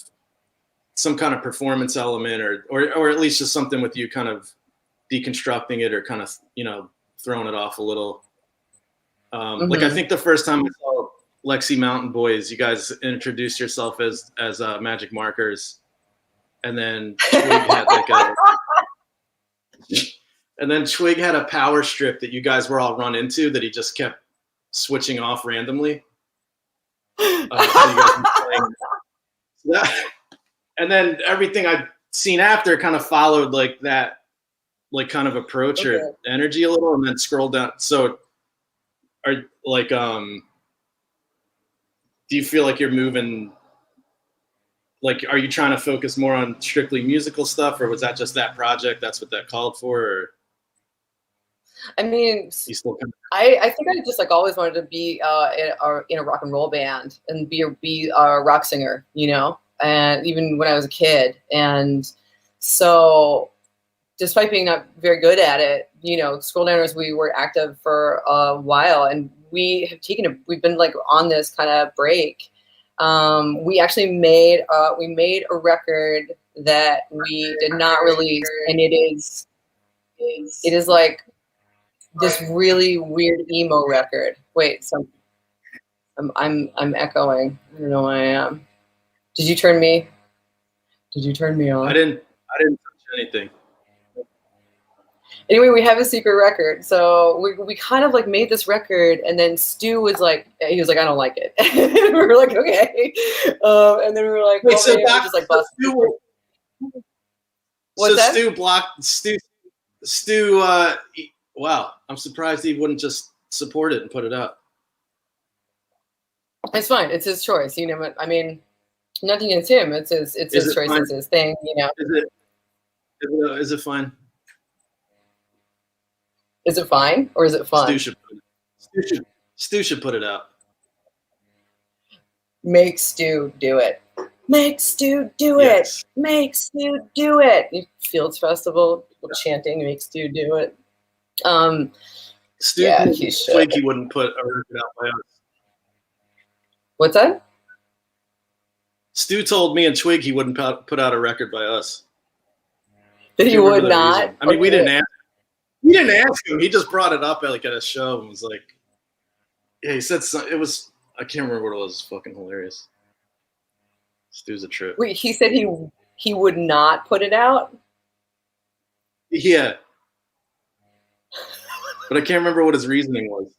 some kind of performance element, or at least just something with you kind of deconstructing it or kind of throwing it off a little. Like I think the first time I saw Lexie Mountain Boys, you guys introduced yourself as Magic Markers, and then Twig had Twig had a power strip that you guys were all run into that he just kept switching off randomly. So you guys were playing. And then everything I've seen after kind of followed like that, like kind of approach or energy a little, and then scroll down. So are like do you feel like you're moving, like, are you trying to focus more on strictly musical stuff, or was that just that project? That's what that called for? Or? I mean, He's still kind of, I think I just like always wanted to be in a rock and roll band and be a rock singer, you know, and even when I was a kid. And so despite being not very good at it, you know, Scroll Downers, we were active for a while, and we've been like on this kind of break. We actually made a record that we did not release, and it is like this really weird emo record. Wait, I'm echoing. I don't know why I am. Did you turn me on? I didn't touch anything. Anyway, we have a secret record. So we kind of like made this record, and then Stu was like, I don't like it. And we were like, okay. And then we were like, Wait, well, so maybe we'll just like bust. What's that? Stu blocked Stu. Wow, I'm surprised he wouldn't just support it and put it up. It's fine. It's his choice. You know, I mean, nothing against him. It's his choice. Fine? It's his thing. You know. Is it fine? Is it fine or is it fun? Stu should put it out. Make Stu do it. Make Stu do Yes. it. Make Stu do it. Fields Festival, people chanting, make Stu do it. Stu Yeah, he should. Flaky wouldn't put a record out by us. What's that? Stu told me and Twig he wouldn't put out a record by us. That he Can't remember would the not. reason. I mean, we didn't ask. We didn't ask him. He just brought it up like at a show and was like, "Yeah." He said it was. I can't remember what it was. It's fucking hilarious. Stu's a trip. Wait, he said he would not put it out. Yeah, but I can't remember what his reasoning was.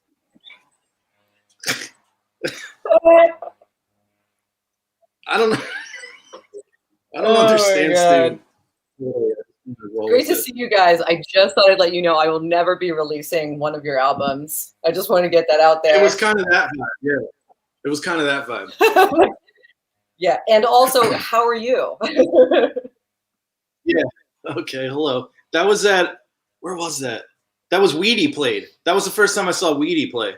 I don't know. I don't understand Stu. Great to see you guys. I just thought I'd let you know I will never be releasing one of your albums. I just want to get that out there. It was kind of that vibe. Yeah, it was kind of that vibe. Yeah, and also, how are you? Yeah. Okay. Hello. That was at. Where was that? That was Weedy played. That was the first time I saw Weedy play.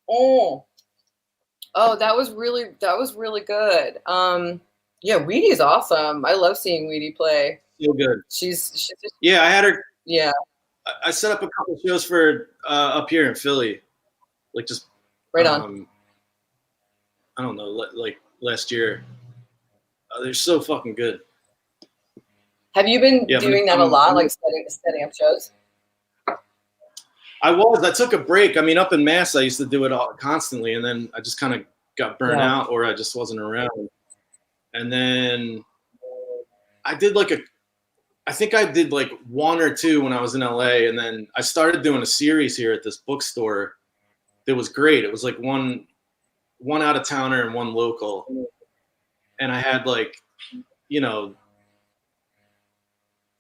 Oh, that was really good. Yeah, Weedy's awesome. I love seeing Weedy play. So good. She's just, Yeah, I had her. yeah, I set up a couple shows for up here in Philly, like just right on. I don't know, like last year. They're so fucking good. Have you been doing that a lot, like setting up shows? I took a break. I mean, up in Mass, I used to do it all constantly, and then I just kind of got burnt out, or I just wasn't around. And then I did I think I did like one or two when I was in LA, and then I started doing a series here at this bookstore that was great. It was like one out of towner and one local, and I had like, you know,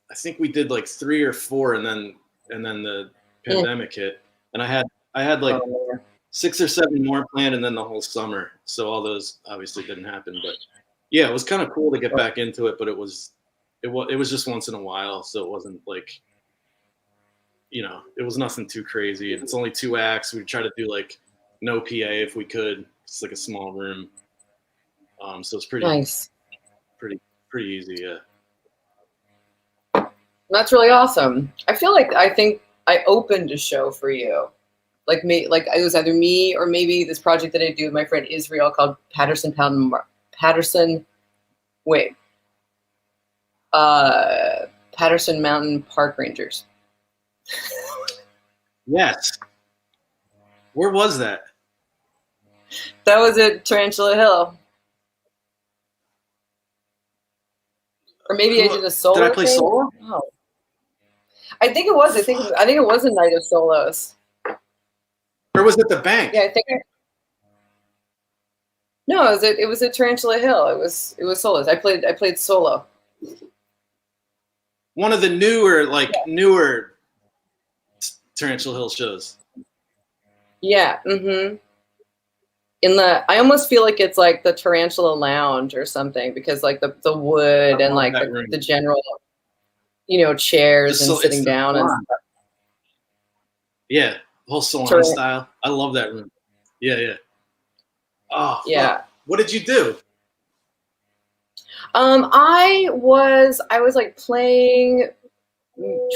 I think we did like 3 or 4, and then the pandemic hit, and I had like 6 or 7 more planned, and then the whole summer. So all those obviously didn't happen, but yeah, it was kind of cool to get back into it. But it was just once in a while, so it wasn't like, you know, it was nothing too crazy. And it's only 2 acts. We try to do like no PA if we could. It's like a small room, so it's pretty Nice. pretty easy. Yeah. That's really awesome. I think I opened a show for you. Like it was either me or maybe this project that I do with my friend Israel called Patterson Mountain Park Rangers. Yes. Where was that? That was at Tarantula Hill. Or maybe I did a solo. Did I play thing? solo? Oh. I think it was. I think it was a night of solos. Or was it the bank? Yeah, I think. No, it was at Tarantula Hill. It was solos. I played solo. One of the newer Tarantula Hill shows. Yeah. Mm-hmm. I almost feel like it's like the Tarantula Lounge or something, because like the wood and like the general, you know, chairs and sitting down and stuff. Yeah, whole salon Sure. style. I love that room. Yeah. Oh, Yeah. fuck. What did you do? I was like playing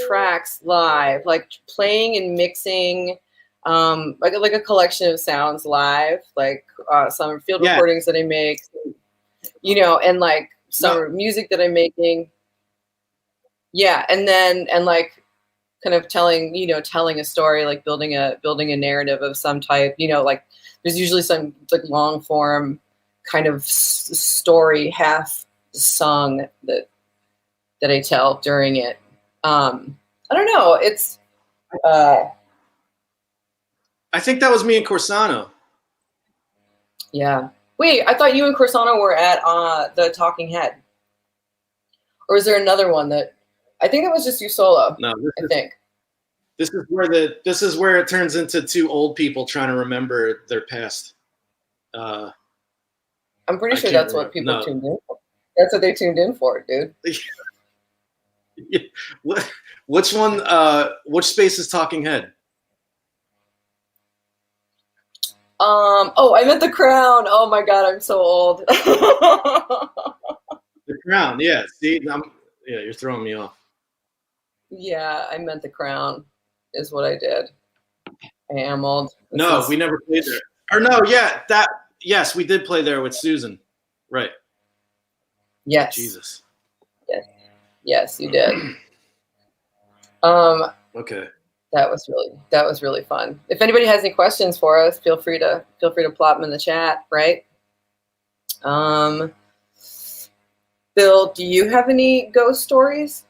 tracks live, like playing and mixing, like a collection of sounds live, like some field recordings that I make, and like some music that I'm making. Yeah, and like kind of telling a story, like building a narrative of some type. Like there's usually some like long form kind of story, half sung that I tell during it. I don't know. It's I think that was me and Corsano. Yeah. Wait, I thought you and Corsano were at the Talking Head. Or is there another one that I think it was just you solo? No, I think. This is where it turns into two old people trying to remember their past. I'm pretty sure that's what people tuned in for. That's what they tuned in for, dude. Which one? Which space is Talking Head? Oh, I meant The Crown. Oh my God, I'm so old. The Crown. Yeah. See, you're throwing me off. Yeah, I meant The Crown. Is what I did. I am old. We never played there. Or no, yeah, yes, we did play there with Susan. Right. Yes. Jesus. Yes, you did. Okay. That was really fun. If anybody has any questions for us, feel free to plop them in the chat, right? Bill, do you have any ghost stories?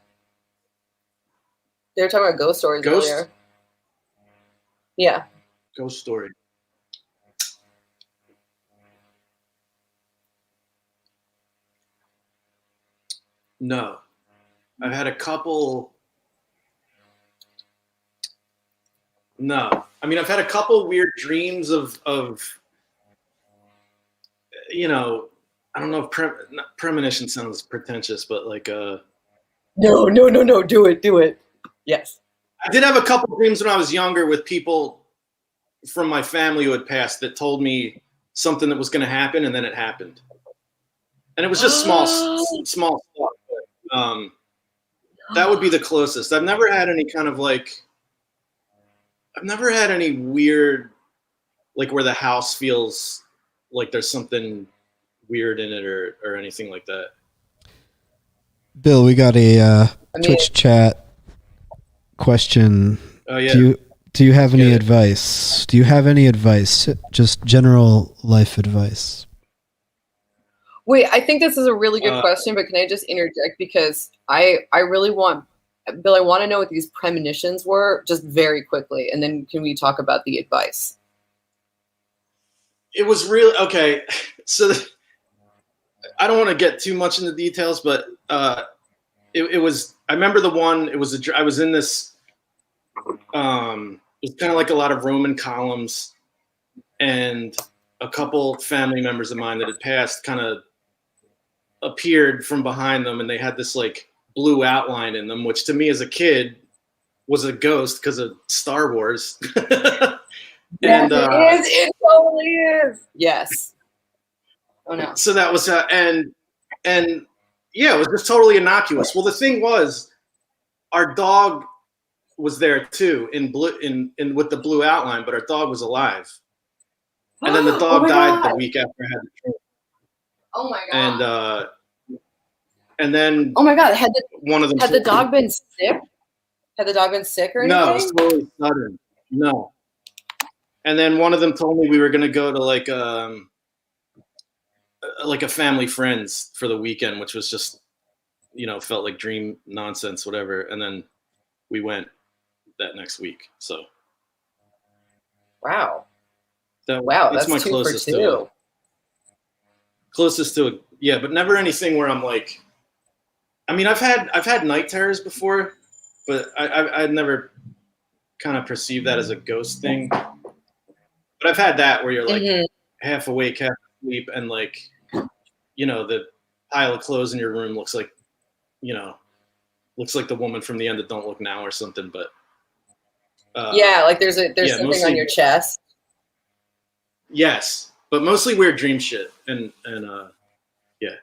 They were talking about ghost stories earlier. Yeah. Ghost story. No. I've had a couple. No. I mean, I've had a couple weird dreams of I don't know if premonition sounds pretentious, but like No. Do it. Yes. I did have a couple dreams when I was younger with people from my family who had passed that told me something that was going to happen, and then it happened. And it was just small stuff. But, that would be the closest. I've never had any weird, like where the house feels like there's something weird in it or anything like that. Bill, we got a Twitch chat question. Oh yeah. Do you have any advice? Do you have any advice? Just general life advice. Wait, I think this is a really good question, but can I just interject because I really want Bill, I want to know what these premonitions were just very quickly, and then can we talk about the advice? It was really okay. So I don't want to get too much into details, but it was. I remember the one. It was. I was in this. It was kind of like a lot of Roman columns, and a couple family members of mine that had passed kind of appeared from behind them, and they had this like blue outline in them, which to me as a kid was a ghost because of Star Wars. And it totally is. Yes. Oh no. So that was and yeah, it was just totally innocuous. Well, the thing was, our dog was there too in blue in with the blue outline, but our dog was alive. And then the dog died the week after I had the trip. Oh my god. And then oh my god, had the dog been sick? Had the dog been sick or anything? No, it was totally sudden. No. And then one of them told me we were going to go to like a family friends for the weekend, which was just, felt like dream nonsense, whatever. And then we went that next week. So. Wow. That's my closest to it. Closest to it. Yeah, but never anything where I'm like, I mean, I've had night terrors before, but I'd never kind of perceived that as a ghost thing. But I've had that where you're like half awake, half asleep, and like, the pile of clothes in your room looks like the woman from the end of Don't Look Now or something. But Yeah, like there's something mostly, on your chest. Yes, but mostly weird dream shit, and yeah.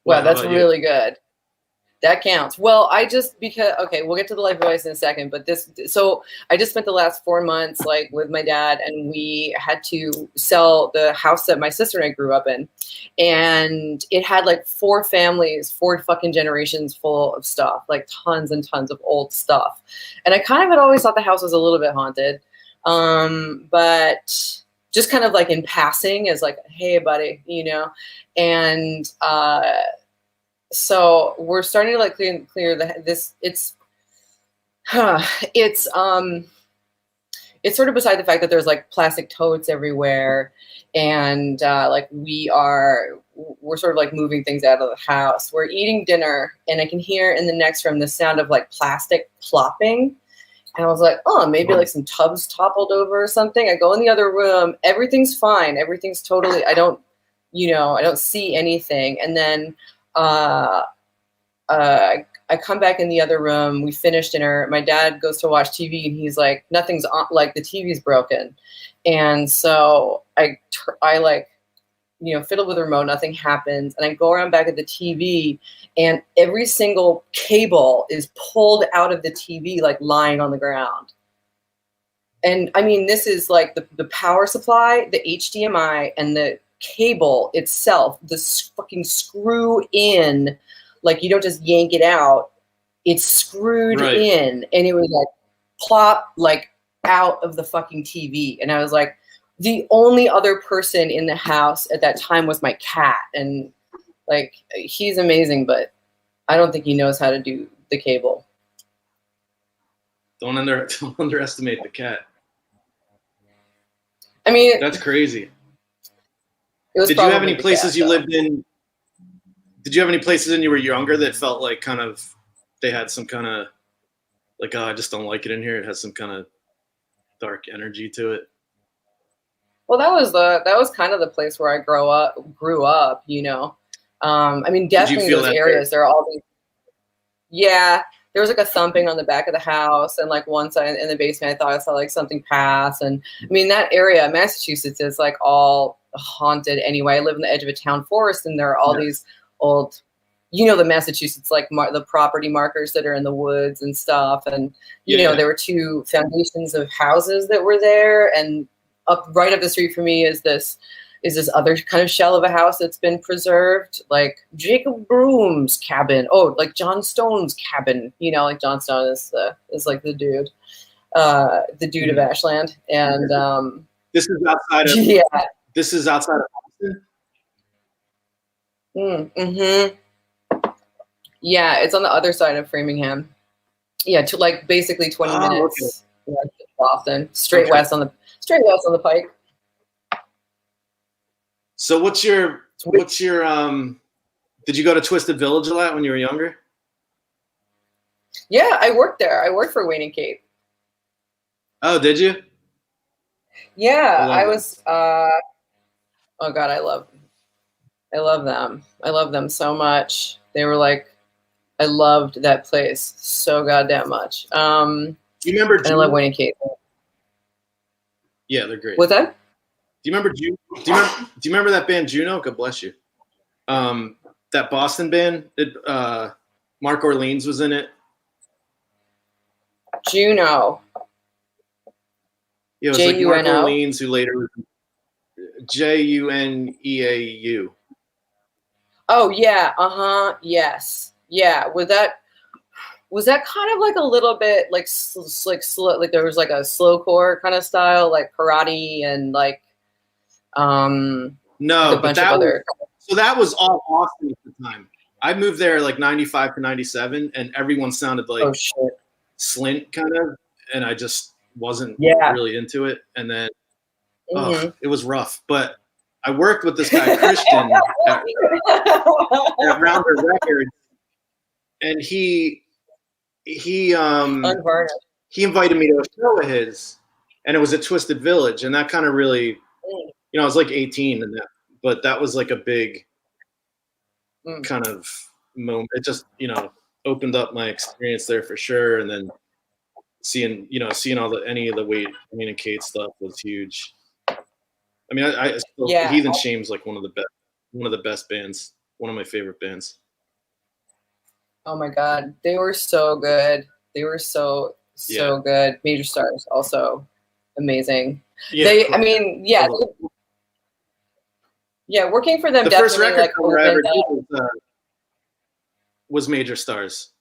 Wow, How that's about you? really good. That counts. Well, okay, we'll get to the life advice in a second, but so I just spent the last 4 months like with my dad, and we had to sell the house that my sister and I grew up in, and it had like 4 families, 4 fucking generations full of stuff, like tons and tons of old stuff, and I kind of had always thought the house was a little bit haunted, but just kind of like in passing as like, hey, buddy, and so we're starting to like clear this. It's sort of beside the fact that there's like plastic totes everywhere, and like we're sort of like moving things out of the house. We're eating dinner, and I can hear in the next room the sound of like plastic plopping. And I was like, oh, maybe like some tubs toppled over or something. I go in the other room. Everything's fine. Everything's totally. I don't see anything. And then I come back in the other room. We finish dinner. My dad goes to watch TV, and he's like, nothing's on, like the TV's broken. And so I like, fiddle with the remote. Nothing happens. And I go around back at the TV, and every single cable is pulled out of the TV, like lying on the ground. And I mean, this is like the power supply, the HDMI, and the cable itself, the fucking screw in. Like, you don't just yank it out. It's screwed in. And it was like plop, like out of the fucking TV. And I was like, the only other person in the house at that time was my cat. And like, he's amazing, but I don't think he knows how to do the cable. Don't underestimate the cat. I mean, that's crazy. Did you have any places you lived in? Did you have any places when you were younger that felt like kind of they had some kind of like, oh, I just don't like it in here. It has some kind of dark energy to it. Well, that was kind of the place where I grew up. I mean, definitely those areas. There are all these. Yeah, there was like a thumping on the back of the house, and like once in the basement, I thought I saw like something pass. And I mean, that area, Massachusetts, is like all haunted anyway. I live on the edge of a town forest, and there are all these old, the Massachusetts, like the property markers that are in the woods and stuff. And, there were 2 foundations of houses that were there. And right up the street from me is this other kind of shell of a house that's been preserved, like Jacob Broom's cabin. Oh, like John Stone's cabin, like John Stone is like the dude of Ashland. And, this is outside of, this is outside of Boston. Mm-hmm. Yeah, it's on the other side of Framingham. Yeah, to like basically 20 minutes west of Boston, straight west on the pike. So what's your did you go to Twisted Village a lot when you were younger? Yeah, I worked there. I worked for Wayne and Kate. Oh, did you? Yeah, I was oh God, I love them. I love them so much. They were like, I loved that place so goddamn much. Do you remember? And I love Wayne and Kate. Yeah, they're great. What's that? Do you remember? Do you remember that band Juno? God bless you. That Boston band. Mark Orleans was in it. Juno. Yeah, it was like Mark Orleans, who later was Juneau. Oh yeah, yes, yeah. Was that kind of like a little bit like slow, like there was like a slowcore kind of style, like karate and like no, but that was all Boston at the time. I moved there like 95 to 97, and everyone sounded like Slint kind of, and I just wasn't really into it. And then it was rough, but I worked with this guy Christian at Rounder Records, and he invited me to a show of his, and it was at Twisted Village, and that kind of really, I was like 18, but that was like a big kind of moment. It just opened up my experience there for sure, and then seeing any of the Wayne and Kate stuff was huge. I mean, I still, Heathen Shame's like one of the best bands, one of my favorite bands. Oh my God, they were so good. They were so good. Major Stars also amazing. Yeah, working for them. The definitely first record like cover I ever did was Major Stars.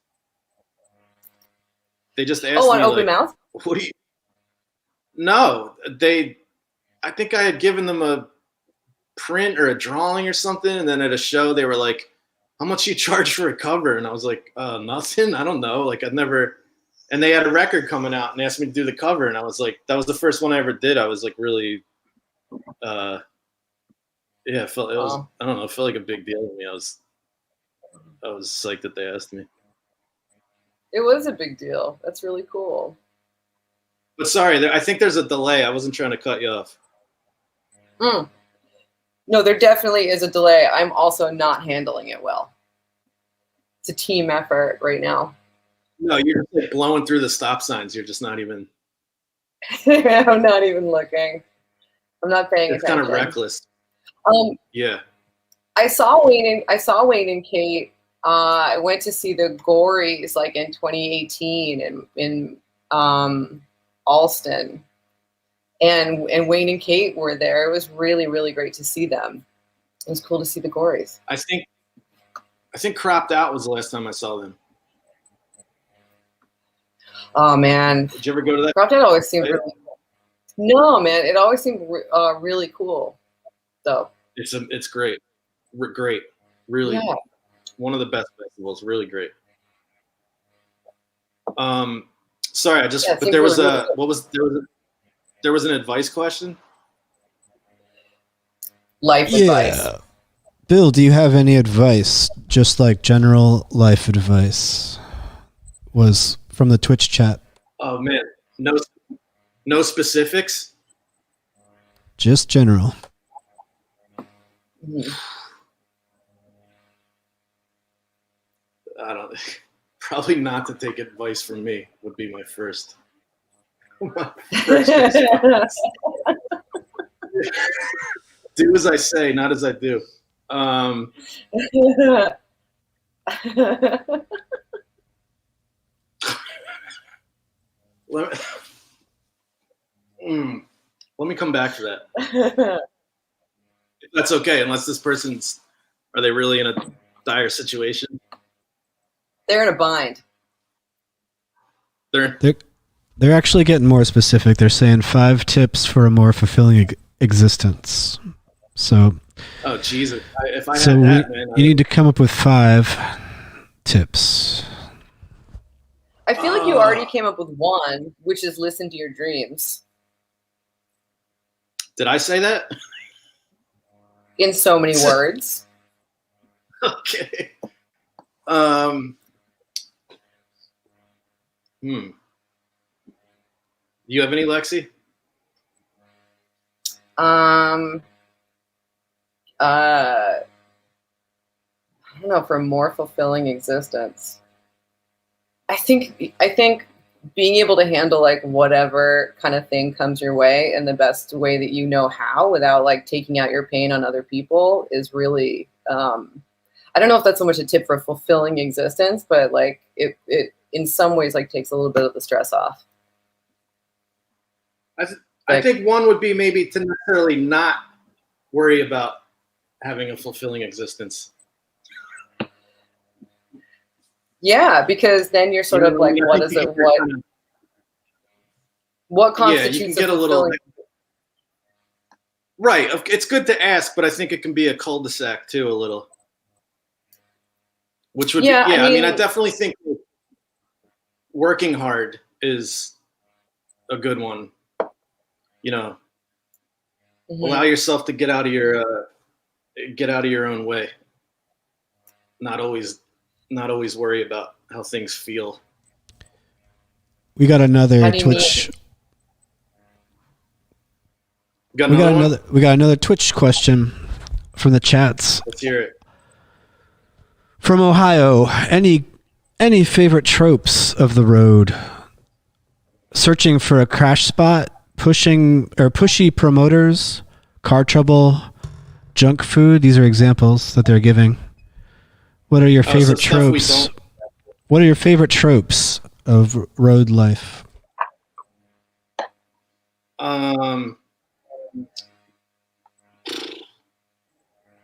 They just asked me, on Open Mouth? What do you? No, I think I had given them a print or a drawing or something, and then at a show they were like, "How much you charge for a cover?" And I was like, "Nothing. I don't know. Like I'd never." And they had a record coming out and asked me to do the cover, and I was like, that was the first one I ever did. I was like really, it felt like a big deal to me. I was psyched that they asked me. It was a big deal. That's really cool. But sorry, I think there's a delay. I wasn't trying to cut you off. No, there definitely is a delay. I'm also not handling it well. It's a team effort right now. No, you're just like blowing through the stop signs. You're just not even. I'm not even looking. I'm not paying attention. It's kind of reckless. Yeah. I saw Wayne and Kate. I went to see the Gories like in 2018 in Alston, and Wayne and Kate were there. It was really, really great to see them. It was cool to see the Gories. I think Cropped Out was the last time I saw them. Oh man! Did you ever go to that? Cropped Out always seemed really cool. No, man, it always seemed really cool. So it's great, great, really one of the best festivals. Really great. Sorry, but there was there was an advice question. Life advice. Bill, do you have any advice? Just like general life advice was from the Twitch chat. Oh man, no specifics. Just general. I don't. Probably not to take advice from me would be my first. Do as I say, not as I do. Let me come back to that. If that's okay, unless this person's, are they really in a dire situation? They're in a bind. They're actually getting more specific. They're saying 5 tips for a more fulfilling existence. So. Oh Jesus! If I had that, man, you need to come up with 5 tips. I feel like you already came up with one, which is listen to your dreams. Did I say that? In so many words. Okay. You have any, Lexie? I don't know, for a more fulfilling existence. I think being able to handle like whatever kind of thing comes your way in the best way that you know how, without like taking out your pain on other people, is really I don't know if that's so much a tip for a fulfilling existence, but like it in some ways like takes a little bit of the stress off. I think one would be maybe to necessarily not worry about having a fulfilling existence. Yeah, because then you're sort of like, what is it? What constitutes you can get a little. Right, it's good to ask, but I think it can be a cul-de-sac too, a little. Which would I mean, I definitely think working hard is a good one. You know, allow yourself to get out of your own way. Not always worry about how things feel. We got another Twitch. We got another Twitch question from the chats. Let's hear it. From Ohio, any favorite tropes of the road? searching for a crash spot, pushy promoters, car trouble, junk food. These are examples that they're giving. What are your favorite tropes? What are your favorite tropes of road life?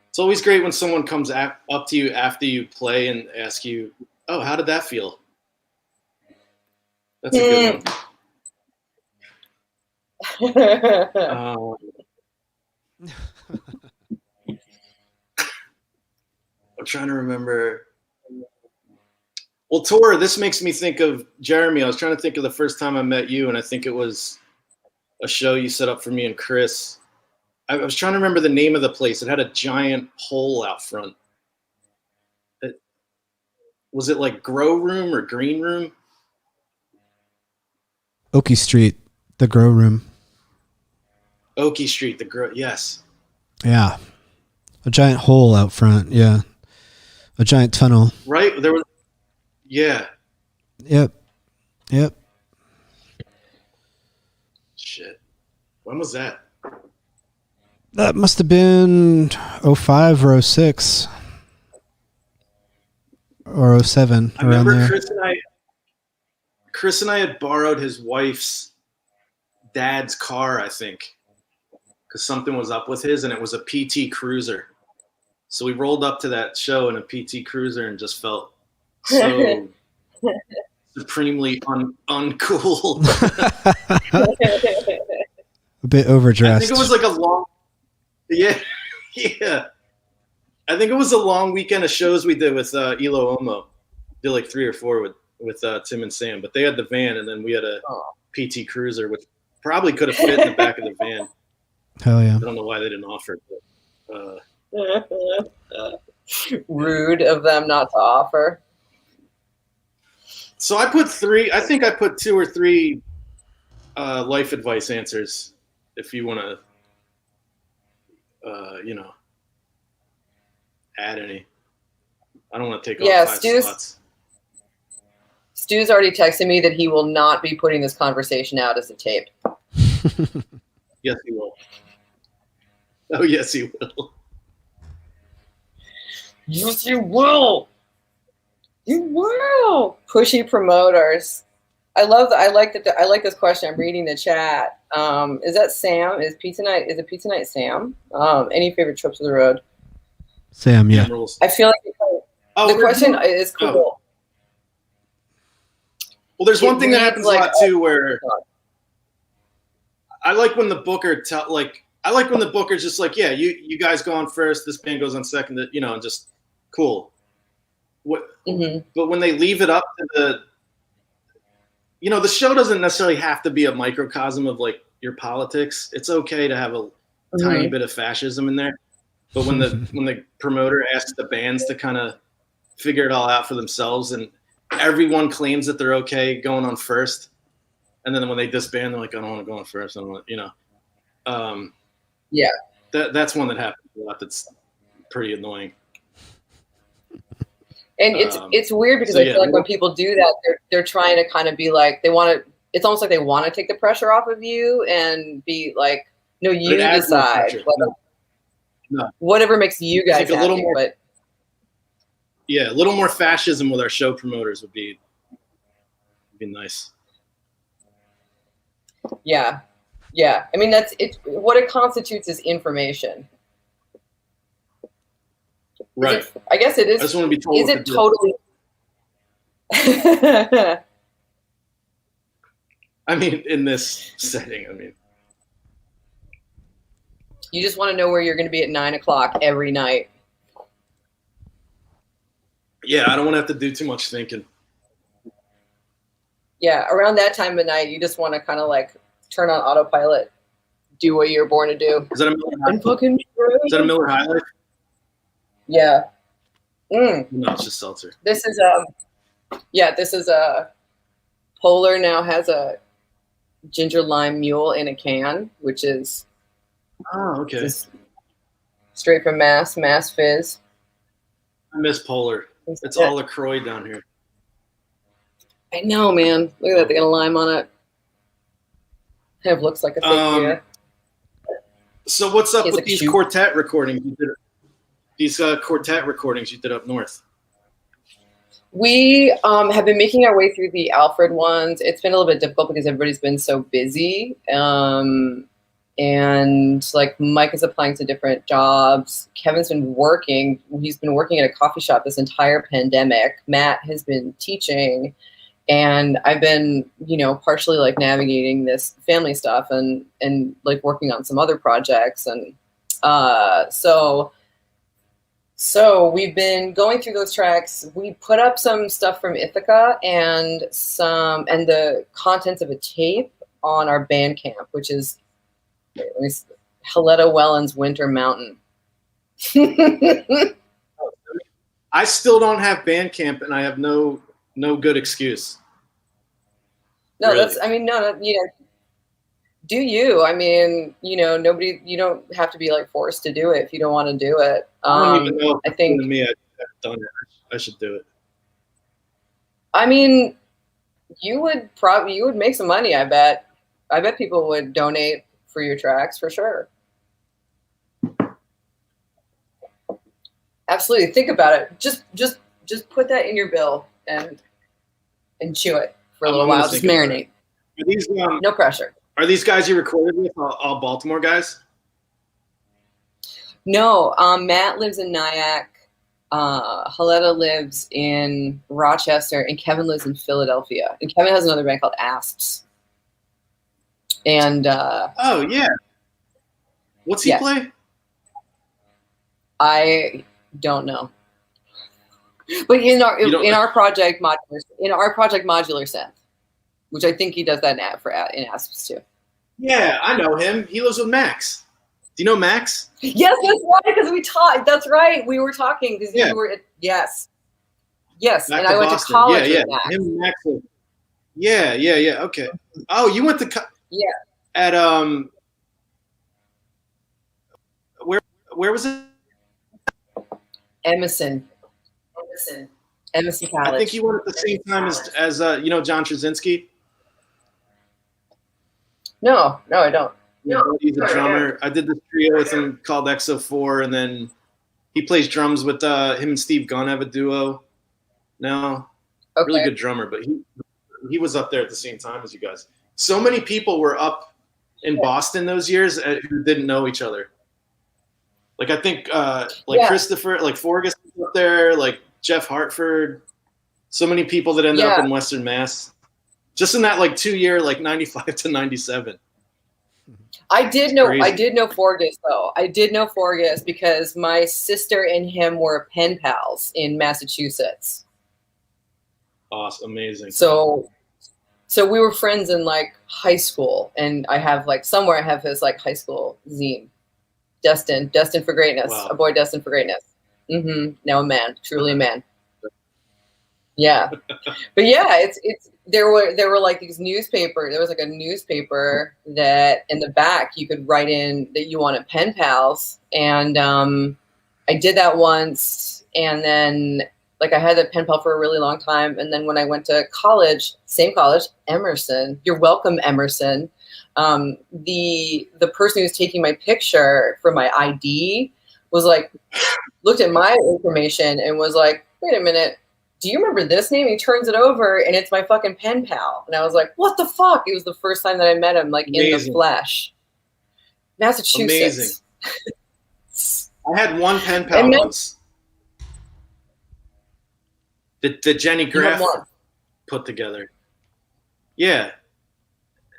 It's always great when someone comes up to you after you play and ask you, "Oh, how did that feel?" That's a good one. I'm trying to remember. Well, Tor, this makes me think of Jeremy. I was trying to think of the first time I met you, and I think it was a show you set up for me and Chris. I was trying to remember the name of the place. It had a giant hole out front. Was it like Grow Room or Green Room? Oakey Street, the Grow Room. Oakey Street, the Grow. Yes. Yeah, a giant hole out front. Yeah, a giant tunnel. Right there was. Yeah. Yep. Shit. When was that? That must have been 05 or 06 or 07. I remember there. Chris and I had borrowed his wife's dad's car, I think, because something was up with his, and it was a PT Cruiser. So we rolled up to that show in a PT Cruiser and just felt so supremely uncool. A bit overdressed. I think it was like a long, yeah. I think it was a long weekend of shows we did with Elo Omo. Did like 3 or 4 with Tim and Sam, but they had the van, and then we had a PT Cruiser, which probably could have fit in the back of the van. Hell yeah! I don't know why they didn't offer it. But, rude of them not to offer. So I put 3. I think I put 2 or 3 life advice answers. If you want to, add any. I don't want to take all 5 slots. Stu's already texted me that he will not be putting this conversation out as a tape. Yes, he will. Oh, yes, he will. Yes, you will. You will. Pushy promoters. I like this question. I'm reading the chat. Is that Sam? Is it Pizza Night Sam? Any favorite trips of the road? Sam, yeah. I feel like the question is cool. Oh. Well, there's one thing that happens a lot too, where I like when the booker booker's just like, yeah, you guys go on first, this band goes on second, and just cool. Mm-hmm. But when they leave it up to the show doesn't necessarily have to be a microcosm of like your politics. It's okay to have a tiny bit of fascism in there. But when the promoter asks the bands to kind of figure it all out for themselves, and everyone claims that they're okay going on first, and then when they disband, they're like, I don't want to go on first. I don't want, yeah. That's one that happens a lot. That's pretty annoying. And it's weird because I feel like when people do that, they're trying to kind of be like, it's almost like they want to take the pressure off of you and be like, no, you decide. No. Whatever makes you guys happy. A little more fascism with our show promoters would be nice. Yeah. I mean, what it constitutes is information. Right. I guess it is. I just want to be told. Is it totally? I mean, in this setting, you just want to know where you're going to be at 9:00 every night. Yeah, I don't want to have to do too much thinking. Yeah, around that time of night, you just want to kind of like turn on autopilot, do what you're born to do. Is that a Miller High Life? Yeah. No, it's just seltzer. This is a Polar now has a ginger lime mule in a can, which is okay. Straight from Mass Fizz. I miss Polar. It's all LaCroix down here. I know, man. Look at that. They got a lime on it. Kind of looks like a fake beer. So what's up He's with like, these shoot. quartet recordings you did? These quartet recordings you did up north. We have been making our way through the Alfred ones. It's been a little bit difficult because everybody's been so busy. And like Mike is applying to different jobs. Kevin's been working. He's been working at a coffee shop this entire pandemic. Matt has been teaching. And I've been, partially like navigating this family stuff and like working on some other projects. And so we've been going through those tracks. We put up some stuff from Ithaca and the contents of a tape on our Bandcamp, which is Heletta Wellens Winter Mountain. I still don't have Bandcamp, and I have no good excuse. No, Really. do you? I mean, nobody. You don't have to be like forced to do it if you don't want to do it. I don't even know. I think to me, I've done it. I should do it. I mean, you would make some money. I bet people would donate for your tracks for sure. Absolutely. Think about it. Just put that in your bill and chew it for a little while. Just marinate. Are these, no pressure. Are these guys you recorded with all Baltimore guys? No. Matt lives in Nyack. Heletta lives in Rochester, and Kevin lives in Philadelphia. And Kevin has another band called Asps. And oh yeah, what's he play? I don't know. But in our project modular synth, which I think he does that in Asps too. Yeah, I know him. He lives with Max. Do you know Max? Yes, that's right. Because we talked. That's right. We were talking because you were. Yes. Back and I went to college with Max. Him and Max. Yeah. Okay. Oh, you went to at where was it? Emerson College. I think you went at the same time as John Trzynski. No, I don't. No, he's a drummer. I did this trio with him called XO4, and then he plays drums with him and Steve Gunn have a duo now. Okay. Really good drummer, but he was up there at the same time as you guys. So many people were up in Boston those years who didn't know each other. Like I think Christopher, like Forgus was up there, like Jeff Hartford. So many people that ended up in Western Mass. Just in that 2 year, 95 to 97. I did know Forgus though. I did know Forgus because my sister and him were pen pals in Massachusetts. Awesome, amazing. So we were friends in high school, and I have somewhere I have his high school zine. Destined for greatness. Wow. A boy destined for greatness. Mm-hmm. Now a man, truly a man. Yeah, but it's there were these newspaper. There was a newspaper that in the back you could write in that you wanted pen pals, and I did that once, and then I had that pen pal for a really long time, and then when I went to college, same college, Emerson. You're welcome, Emerson. The person who was taking my picture for my ID was looked at my information and was like, wait a minute. Do you remember this name? He turns it over, and it's my fucking pen pal. And I was like, what the fuck? It was the first time that I met him, in the flesh. Massachusetts. Amazing. I had one pen pal once. That Jenny Graff put together. Yeah.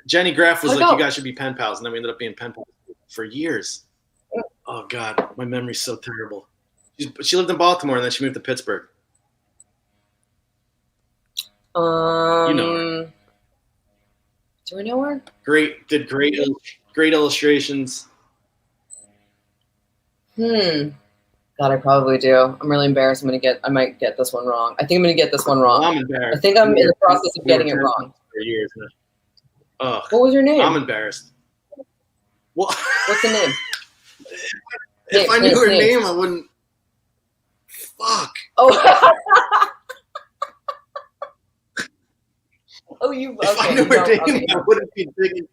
Jenny Graff was you guys should be pen pals. And then we ended up being pen pals for years. Oh, God. My memory's so terrible. She lived in Baltimore, and then she moved to Pittsburgh. You know her. Do I know her? Did great illustrations. God, I probably do. I'm really embarrassed. I might get this one wrong. I think I'm gonna get this one wrong. I'm embarrassed. I think I'm in the process of getting it wrong. For years now. Ugh. What was your name? I'm embarrassed. Well, what's the name? If I knew her name, I wouldn't. Fuck. Oh. Oh, you. Okay, if I knew her name, I wouldn't be digging.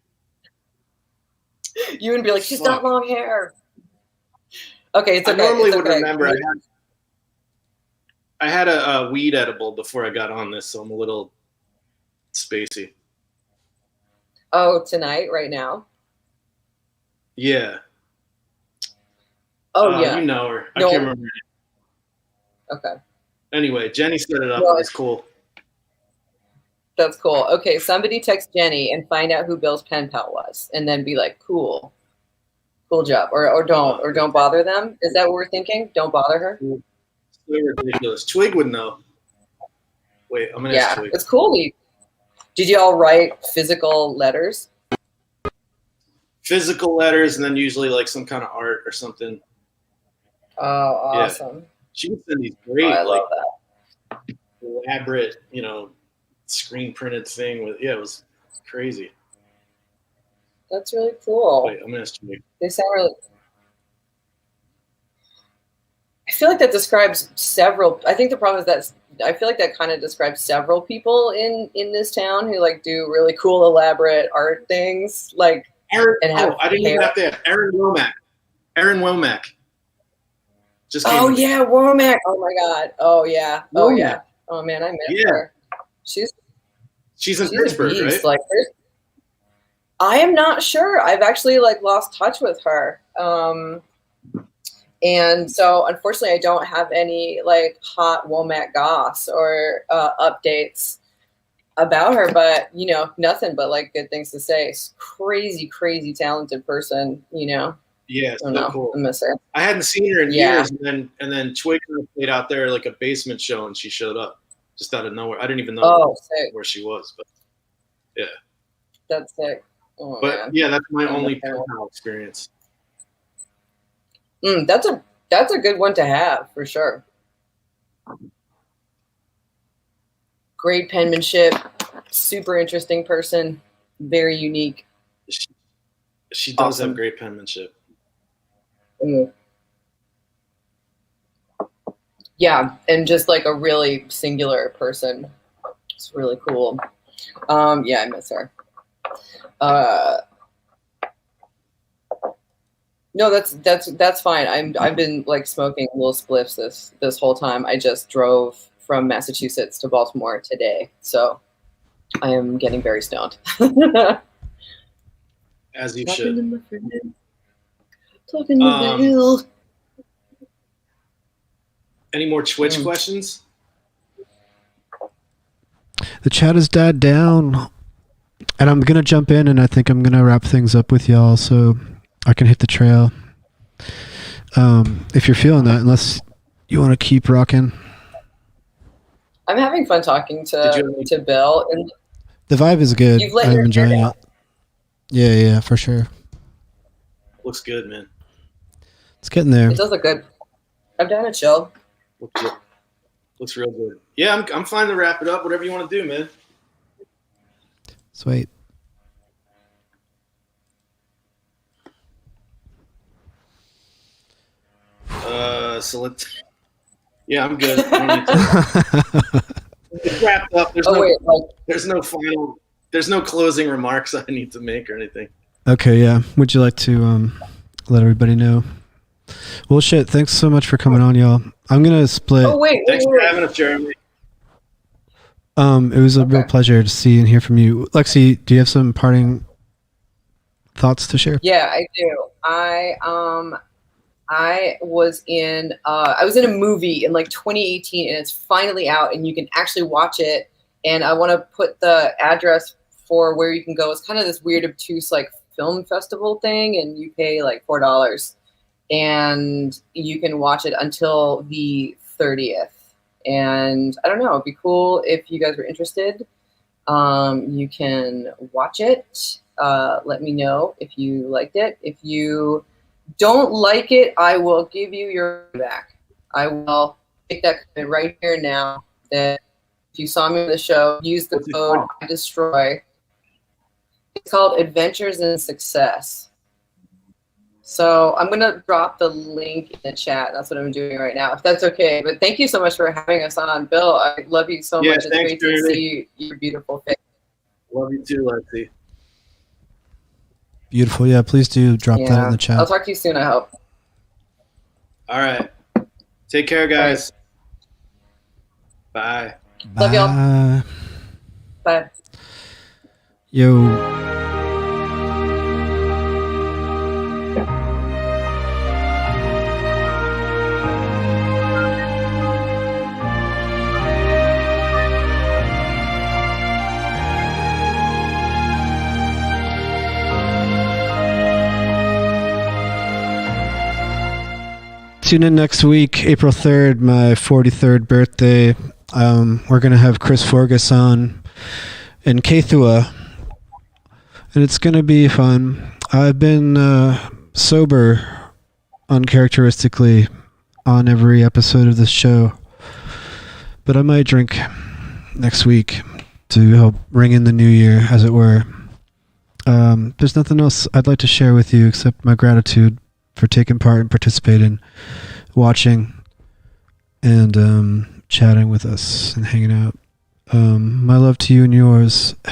You would be like, she's got long hair. Okay, it's okay. I normally it's would okay. remember. I had a weed edible before I got on this, so I'm a little spacey. Oh, tonight, right now? Yeah. Oh, yeah. You know her. I No. can't remember her name. Okay. Anyway, Jenny set it up. No, It was cool. That's cool. Okay, somebody text Jenny and find out who Bill's pen pal was, and then be like, cool job, or don't bother them. Is that what we're thinking? Don't bother her. So ridiculous. Twig would know. Wait, I'm gonna ask Twig. It's cool. Did you all write physical letters? Physical letters, and then usually like some kind of art or something. Oh, awesome! Yeah. She would send these great, I like love that. elaborate, screen printed thing with. Yeah, it was crazy. That's really cool. Wait, I'm gonna ask Twig. They sound really. I feel like that describes several. I think the problem is that I feel like that kind of describes several people in this town who like do really cool, elaborate art things. Like Aaron. and I didn't even have to. Aaron Womack. Aaron Womack. Just. Oh yeah, Womack. Oh my God. Oh yeah. Oh yeah. Oh man, I miss her. She's in Pittsburgh, right? Like, I am not sure. I've actually like lost touch with her. And so unfortunately I don't have any like hot Womack goss or updates about her, but nothing but like good things to say. Crazy talented person, Yeah, so cool. I miss her. I hadn't seen her in years, and then Twig played out there like a basement show, and she showed up just out of nowhere. I didn't even know where she was, but yeah, that's sick. Oh, but man. yeah, that's my only pen pal experience. That's a good one to have for sure. Great penmanship, super interesting person, very unique. She does have great penmanship. Yeah, and just like a really singular person. It's really cool. Yeah, I miss her. No, that's fine. I've been like smoking little spliffs this whole time. I just drove from Massachusetts to Baltimore today, so I am getting very stoned. As you should. Talking to the hill. Any more Twitch questions? The chat has died down, and I'm gonna jump in, and I think I'm gonna wrap things up with y'all, so I can hit the trail. If you're feeling that, unless you want to keep rocking. I'm having fun talking to Bill, and the vibe is good. I'm enjoying it. Yeah, for sure. Looks good, man. It's getting there. It does look good. I'm down to chill. Looks real good. Yeah, I'm fine to wrap it up. Whatever you want to do, man. Sweet. So let's. Yeah, I'm good. It's wrapped up. There's no closing remarks I need to make or anything. Okay, yeah. Would you like to let everybody know? Well, shit. Thanks so much for coming on, y'all. I'm gonna split. Oh wait. Thanks for having us, Jeremy. It was a real pleasure to see and hear from you, Lexie. Do you have some parting thoughts to share? Yeah, I do. I was in a movie in like 2018, and it's finally out, and you can actually watch it. And I want to put the address for where you can go. It's kind of this weird, obtuse like film festival thing, and you pay like $4, and you can watch it until the 30th. And I don't know, it'd be cool if you guys were interested. You can watch it. Let me know if you liked it. If you don't like it, I will give you your back. I will take that comment right here now. That if you saw me on the show, use the code DESTROY. It's called Adventures in Success. So I'm going to drop the link in the chat. That's what I'm doing right now, if that's okay. But thank you so much for having us on. Bill, I love you so much. It's great to see your beautiful face. Love you too, Lexie. Beautiful. Yeah, please do drop that in the chat. I'll talk to you soon, I hope. All right. Take care, guys. Bye. Love y'all. Bye. Bye. Yo. Tune in next week, April 3rd, my 43rd birthday. We're going to have Chris Forgus on in Kaithua, and it's going to be fun. I've been sober uncharacteristically on every episode of this show, but I might drink next week to help ring in the new year, as it were. There's nothing else I'd like to share with you except my gratitude for taking part and participating, watching, and chatting with us and hanging out. My love to you and yours.